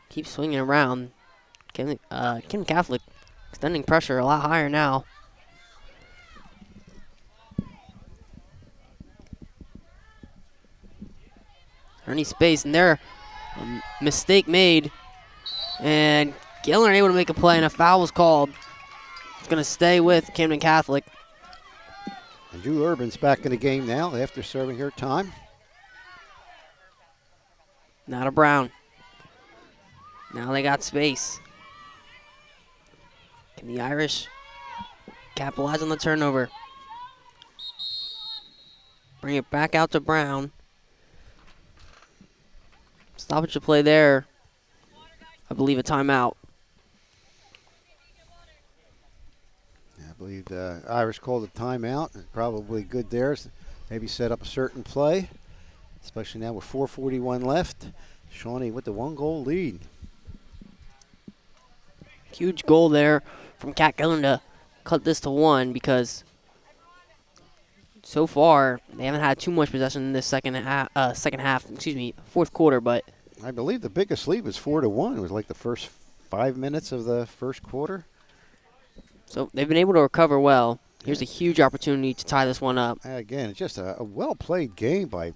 [SPEAKER 4] Keep swinging around. Camden Catholic extending pressure a lot higher now. Any space in there. Mistake made. And Gillern able to make a play, and a foul was called. It's going to stay with Camden Catholic.
[SPEAKER 10] And Drew Urban's back in the game now after serving her time.
[SPEAKER 4] Now to Brown. Now they got space. Can the Irish capitalize on the turnover? Bring it back out to Brown. Stoppage to play there. I believe a timeout.
[SPEAKER 10] I believe the Irish called a timeout. Probably good there. Maybe set up a certain play, especially now with 4:41 left. Shawnee with the 1-goal lead.
[SPEAKER 4] Huge goal there from Kat Gillern to cut this to 1, because so far they haven't had too much possession in this fourth quarter. But
[SPEAKER 10] I believe the biggest lead was 4-1. It was like the first 5 minutes of the first quarter.
[SPEAKER 4] So they've been able to recover well. Here's a huge opportunity to tie this one up.
[SPEAKER 10] Again, it's just a well-played game by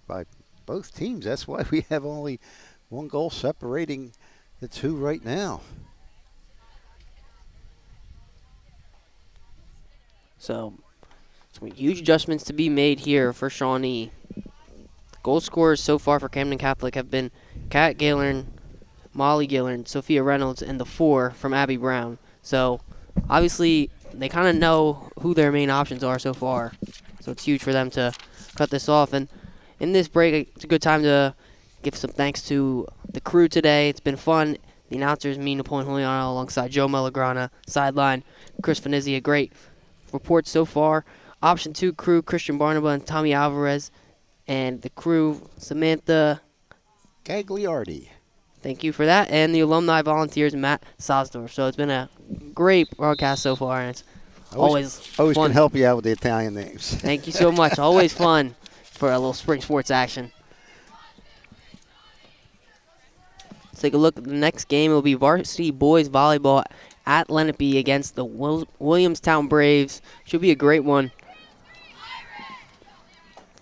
[SPEAKER 10] both teams. That's why we have only 1 goal separating the 2 right now.
[SPEAKER 4] So some huge adjustments to be made here for Shawnee. Goal scorers so far for Camden Catholic have been Kat Gillern, Molly Gillern, Sophia Reynolds, and the 4 from Abby Brown. So obviously they kind of know who their main options are so far. So it's huge for them to cut this off. And in this break, it's a good time to give some thanks to the crew today. It's been fun. The announcers, me, Napoleon Juliano, alongside Joe Melagrana, Sideline, Chris Venizia. Great report so far. Option 2 crew, Christian Barnaba and Tommy Alvarez. And the crew, Samantha
[SPEAKER 10] Gagliardi.
[SPEAKER 4] Thank you for that. And the alumni volunteers, Matt Sosdorf. So it's been a great broadcast so far, and it's always
[SPEAKER 10] fun.
[SPEAKER 4] Can
[SPEAKER 10] help you out with the Italian names.
[SPEAKER 4] Thank you so much. Always fun for a little spring sports action. Let's take a look at the next game. It will be Varsity Boys Volleyball at Lenape against the Williamstown Braves. Should be a great one.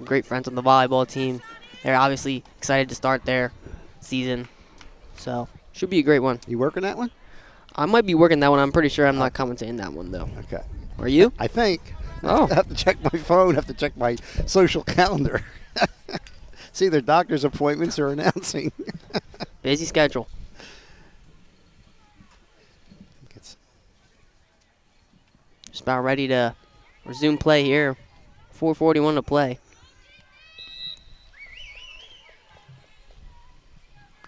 [SPEAKER 4] great friends on the volleyball team. They're obviously excited to start their season. So, should be a great one.
[SPEAKER 10] You working that one?
[SPEAKER 4] I might be working that one. I'm pretty sure I'm not commentating that one, though.
[SPEAKER 10] Okay.
[SPEAKER 4] Are you?
[SPEAKER 10] I think.
[SPEAKER 4] Oh.
[SPEAKER 10] I have to check my phone, have to check my social calendar. It's either doctor's appointments or announcing.
[SPEAKER 4] Busy schedule. Just about ready to resume play here. 4:41 to play.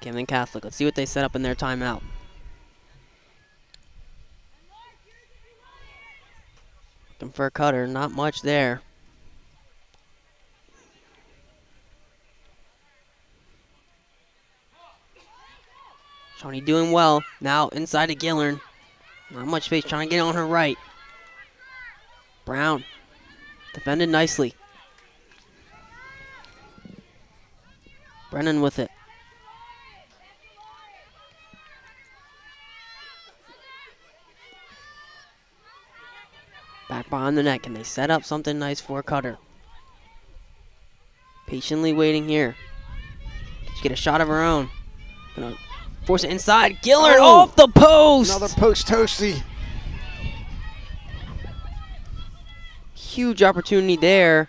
[SPEAKER 4] Camden Catholic. Let's see what they set up in their timeout. Looking for a cutter. Not much there. Shawnee doing well. Now inside to Gillern. Not much space. Trying to get on her right. Brown. Defended nicely. Brennan with it. Back behind the net. Can they set up something nice for Cutter? Patiently waiting here. She get a shot of her own. Gonna force it inside. Gillard off the post.
[SPEAKER 10] Another post toasty.
[SPEAKER 4] Huge opportunity there.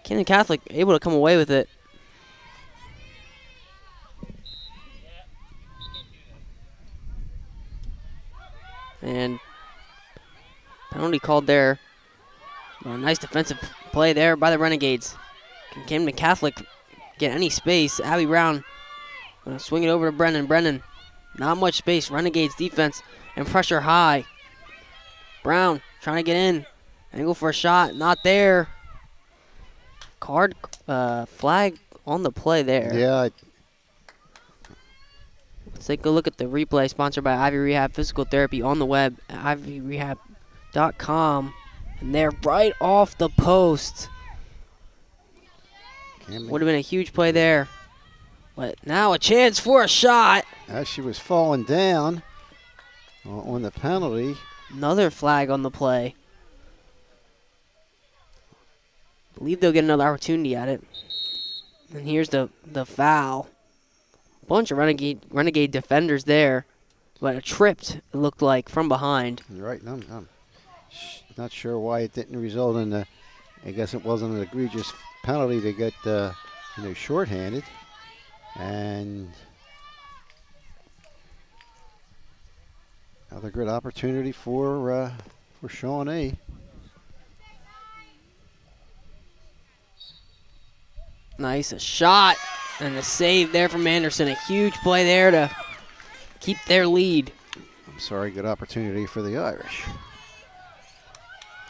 [SPEAKER 4] Camden Catholic able to come away with it. And penalty called there. Well, nice defensive play there by the Renegades. Can Camden Catholic get any space? Abby Brown gonna swing it over to Brennan. Brennan, not much space. Renegades defense and pressure high. Brown trying to get in. Angle for a shot, not there. Card flag on the play there.
[SPEAKER 10] Yeah.
[SPEAKER 4] Let's take a look at the replay sponsored by Ivy Rehab Physical Therapy on the web at ivyrehab.com. And they're right off the post. Would have been a huge play there. But now a chance for a shot.
[SPEAKER 10] As she was falling down on the penalty.
[SPEAKER 4] Another flag on the play. Believe they'll get another opportunity at it. And here's the foul. Bunch of renegade defenders there, but a tripped, it looked like, from behind.
[SPEAKER 10] You're right. I'm not sure why it didn't result in the. I guess it wasn't an egregious penalty to get shorthanded, and another good opportunity for Shawnee.
[SPEAKER 4] Nice, a shot and a save there from Anderson. A huge play there to keep their lead.
[SPEAKER 10] I'm sorry, good opportunity for the Irish.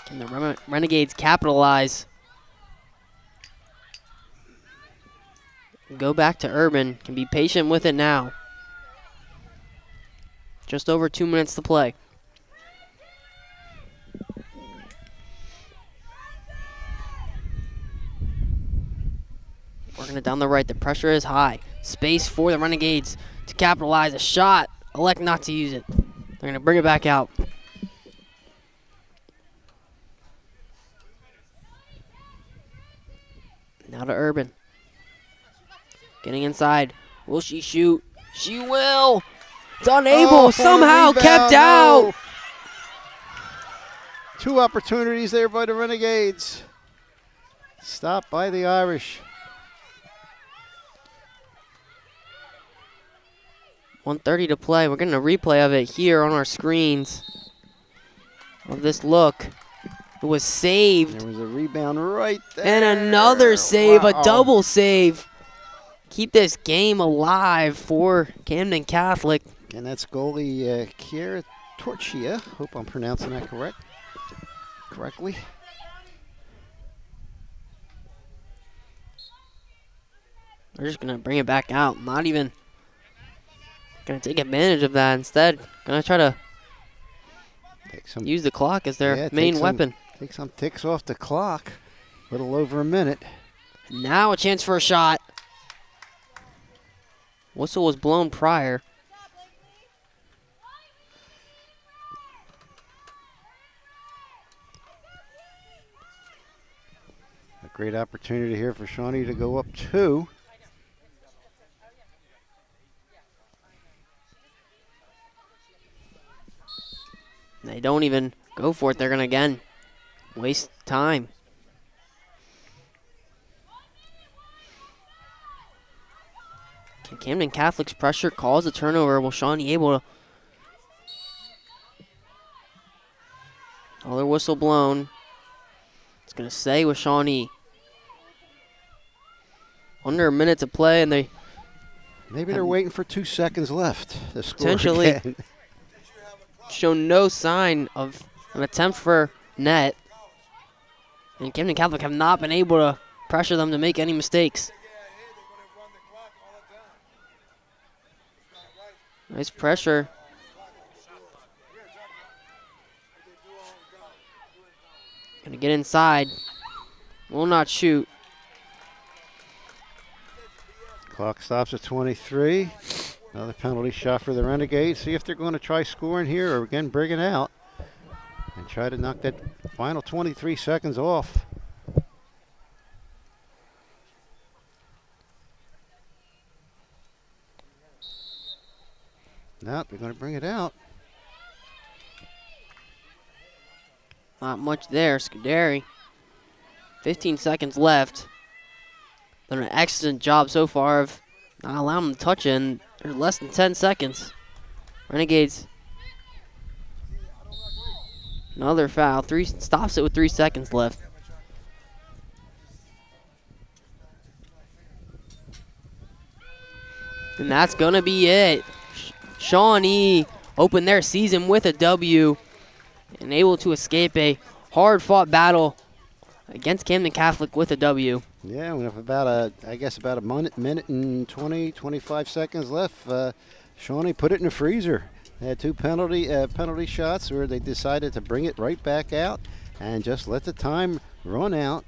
[SPEAKER 4] Can the Renegades capitalize? Go back to Urban. Can be patient with it now. Just over 2 minutes to play. Working it down the right. The pressure is high. Space for the Renegades to capitalize. A shot. Elect not to use it. They're going to bring it back out. Now to Urban. Getting inside. Will she shoot? She will. It's unable. Somehow
[SPEAKER 10] rebound,
[SPEAKER 4] kept out.
[SPEAKER 10] no. 2 opportunities there by the Renegades. Stopped by the Irish.
[SPEAKER 4] 1:30 to play. We're getting a replay of it here on our screens. Of this look. It was saved.
[SPEAKER 10] There was a rebound right there.
[SPEAKER 4] And another save,
[SPEAKER 10] Wow.
[SPEAKER 4] a double save. Keep this game alive for Camden Catholic.
[SPEAKER 10] And that's goalie Kiera Torchia. Hope I'm pronouncing that correctly.
[SPEAKER 4] We're just going to bring it back out. Not even going to take advantage of that. Instead, going to try to use the clock as their main weapon.
[SPEAKER 10] Take some ticks off the clock. A little over a minute.
[SPEAKER 4] Now a chance for a shot. Whistle was blown prior.
[SPEAKER 10] A Great opportunity here for Shawnee to go up 2.
[SPEAKER 4] They don't even go for it. They're going to, again, waste time. Can Camden Catholic's pressure cause a turnover? Will Shawnee able to? Another whistle blown. It's going to stay with Shawnee. Under a minute to play, and they...
[SPEAKER 10] Maybe they're waiting for 2 seconds left to score
[SPEAKER 4] potentially
[SPEAKER 10] again.
[SPEAKER 4] show no sign of an attempt for net. And Camden Catholic have not been able to pressure them to make any mistakes. Nice pressure. Gonna get inside. Will not shoot.
[SPEAKER 10] Clock stops at 23. Another penalty shot for the Renegades. See if they're going to try scoring here or again bring it out and try to knock that final 23 seconds off. No, they're going to bring it out.
[SPEAKER 4] Not much there, Scuderi. 15 seconds left. Done an excellent job so far of not allowing them to touch it, and there's less than 10 seconds. Renegades. Another foul. Stops it with 3 seconds left. And that's going to be it. Shawnee opened their season with a W and able to escape a hard-fought battle against Camden Catholic with a W.
[SPEAKER 10] Yeah, we have about a minute and 20, 25 seconds left. Shawnee put it in the freezer. They had 2 penalty shots where they decided to bring it right back out and just let the time run out.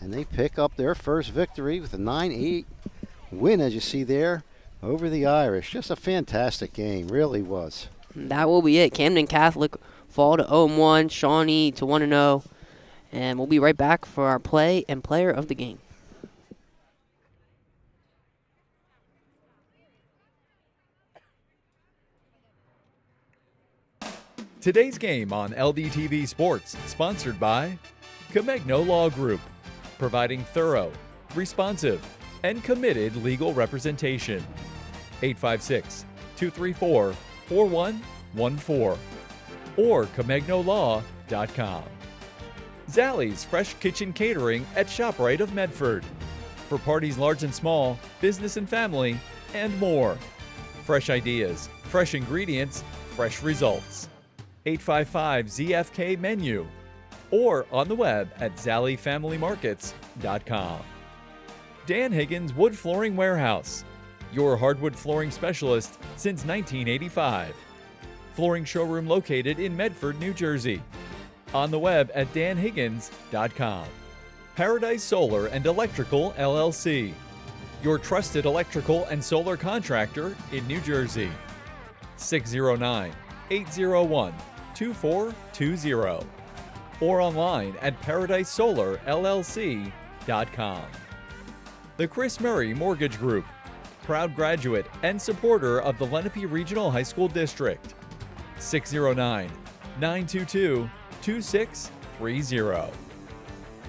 [SPEAKER 10] And they pick up their first victory with a 9-8 win, as you see there, over the Irish. Just a fantastic game, really was.
[SPEAKER 4] That will be it. Camden Catholic fall to 0-1, Shawnee to 1-0. And we'll be right back for our play and player of the game.
[SPEAKER 3] Today's game on LDTV Sports, sponsored by Camegno Law Group, providing thorough, responsive, and committed legal representation. 856-234-4114 or CamegnoLaw.com. Zallie's Fresh Kitchen Catering at ShopRite of Medford. For parties large and small, business and family, and more. Fresh ideas, fresh ingredients, fresh results. 855-ZFK Menu or on the web at ZallieFamilyMarkets.com. Dan Higgins Wood Flooring Warehouse, your hardwood flooring specialist since 1985. Flooring showroom located in Medford, New Jersey. On the web at danhiggins.com. Paradise Solar and Electrical LLC, your trusted electrical and solar contractor in New Jersey. 609-801-2420 or online at paradisesolarllc.com. The Chris Murray Mortgage Group, proud graduate and supporter of the Lenape Regional High School District. 609-922-2630.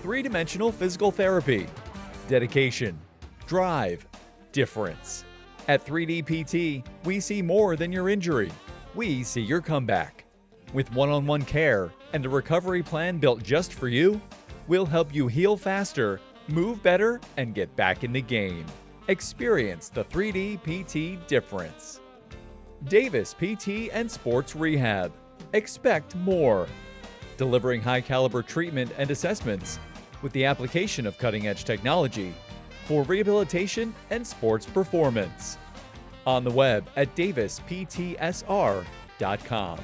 [SPEAKER 3] Three-dimensional physical therapy. Dedication, drive, difference. At 3D PT, we see more than your injury. We see your comeback. With one-on-one care and a recovery plan built just for you, we'll help you heal faster, move better, and get back in the game. Experience the 3D PT difference. Davis PT and Sports Rehab. Expect more. Delivering high-caliber treatment and assessments with the application of cutting-edge technology for rehabilitation and sports performance. On the web at davisptsr.com.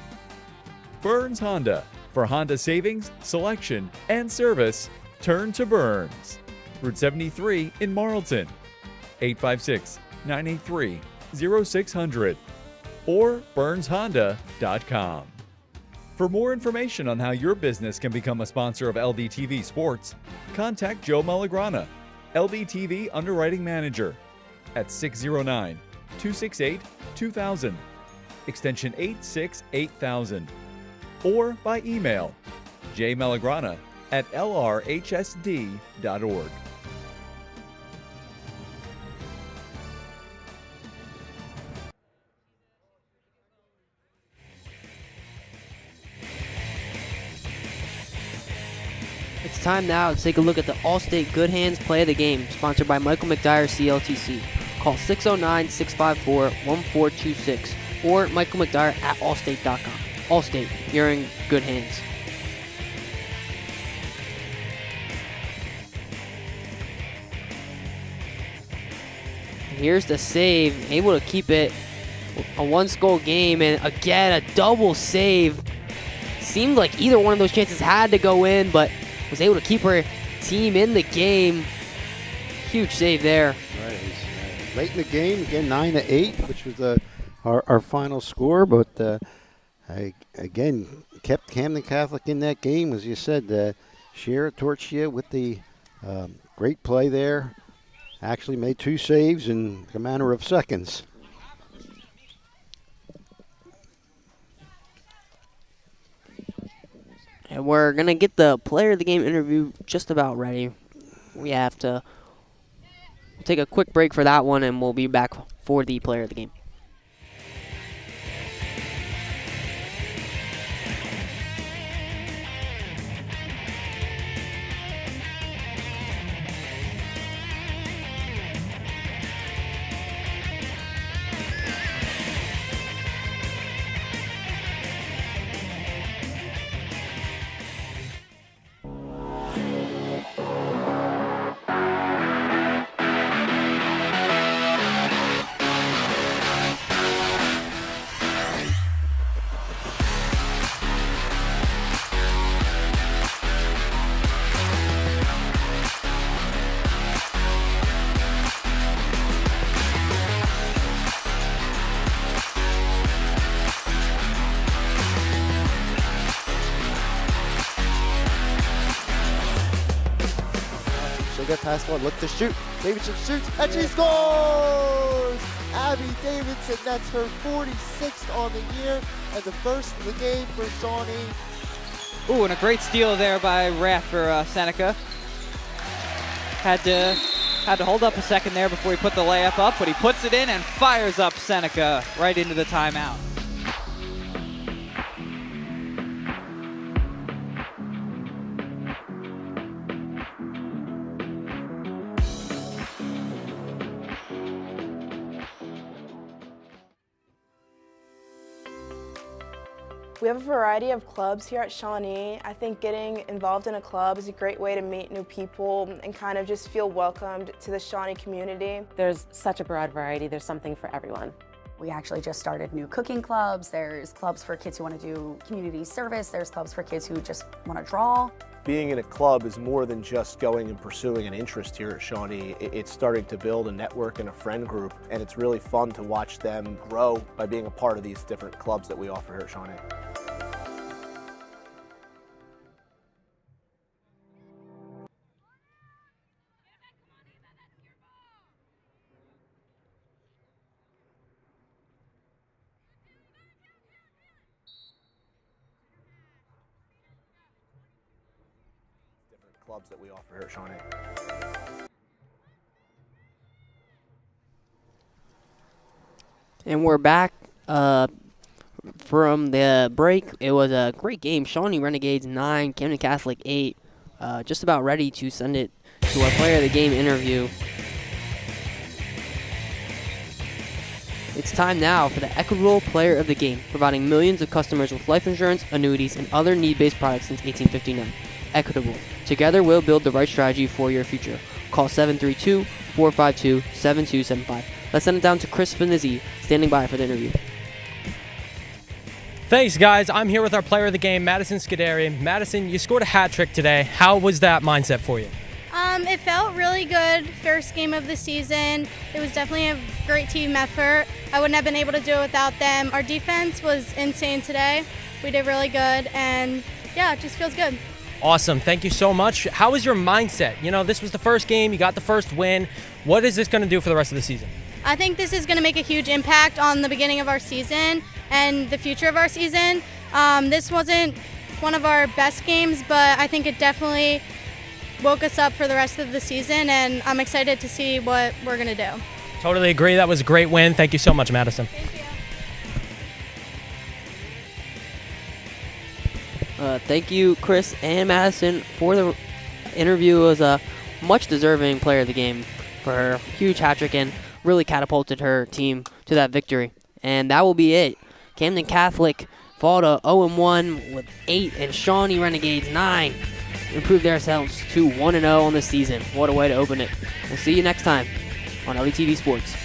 [SPEAKER 3] Burns Honda. For Honda savings, selection, and service, turn to Burns. Route 73 in Marlton. 856-983-0600 or burnshonda.com. For more information on how your business can become a sponsor of LDTV Sports, Contact Joe Malagrana, LBTV Underwriting Manager, at 609-268-2000, extension 868,000, or by email jmalagrana@lrhsd.org.
[SPEAKER 4] It's time now to take a look at the Allstate Good Hands Play of the Game, sponsored by Michael McDyer CLTC. Call 609-654-1426 or Michael McDyer at allstate.com. Allstate, you're in good hands. Here's the save, able to keep it a one-goal game, and again a double save. Seemed like either one of those chances had to go in, but was able to keep her team in the game. Huge save there.
[SPEAKER 10] Right. Late in the game, again 9-8, which was our final score, but again kept Camden Catholic in that game, as you said. Shira Torchia with the great play there. Actually made 2 saves in a matter of seconds.
[SPEAKER 4] And we're going to get the player of the game interview just about ready. We have to take a quick break for that one, and we'll be back for the player of the game.
[SPEAKER 15] Pass one, look to shoot. Davidson shoots, and she scores! Abby Davidson, that's her 46th on the year, and the first of the game for Shawnee.
[SPEAKER 16] Ooh, and a great steal there by Rath for Seneca. Had to hold up a second there before he put the layup up, but he puts it in and fires up Seneca right into the timeout.
[SPEAKER 6] We have a variety of clubs here at Shawnee. I think getting involved in a club is a great way to meet new people and kind of just feel welcomed to the Shawnee community.
[SPEAKER 17] There's such a broad variety. There's something for everyone.
[SPEAKER 12] We actually just started new cooking clubs. There's clubs for kids who want to do community service. There's clubs for kids who just want to draw.
[SPEAKER 14] Being in a club is more than just going and pursuing an interest here at Shawnee. It's starting to build a network and a friend group, and it's really fun to watch them grow by being a part of these different clubs that we offer here at Shawnee. Clubs that we offer here at Shawnee.
[SPEAKER 4] And we're back from the break. It was a great game. Shawnee Renegades 9, Camden Catholic 8. Just about ready to send it to our player of the game interview. It's time now for the Equitable Player of the Game, providing millions of customers with life insurance, annuities, and other need-based products since 1859. Equitable. Together, we'll build the right strategy for your future. Call 732-452-7275. Let's send it down to Chris Finizzi, standing by for the interview.
[SPEAKER 1] Thanks, guys. I'm here with our player of the game, Madison Scuderi. Madison, you scored a hat trick today. How was that mindset for you?
[SPEAKER 18] It felt really good. First game of the season. It was definitely a great team effort. I wouldn't have been able to do it without them. Our defense was insane today. We did really good, and yeah, it just feels good.
[SPEAKER 1] Awesome. Thank you so much. How is your mindset? You know, this was the first game. You got the first win. What is this going to do for the rest of the season?
[SPEAKER 18] I think this is going to make a huge impact on the beginning of our season and the future of our season. This wasn't one of our best games, but I think it definitely woke us up for the rest of the season, and I'm excited to see what we're going to do.
[SPEAKER 1] Totally agree. That was a great win. Thank you so much, Madison.
[SPEAKER 18] Thank you.
[SPEAKER 4] Thank you, Chris and Madison, for the interview. It was a much deserving player of the game for her huge hat trick and really catapulted her team to that victory. And that will be it. Camden Catholic fall to 0-1 with 8, and Shawnee Renegades 9 improved themselves to 1-0 on the season. What a way to open it. We'll see you next time on LETV Sports.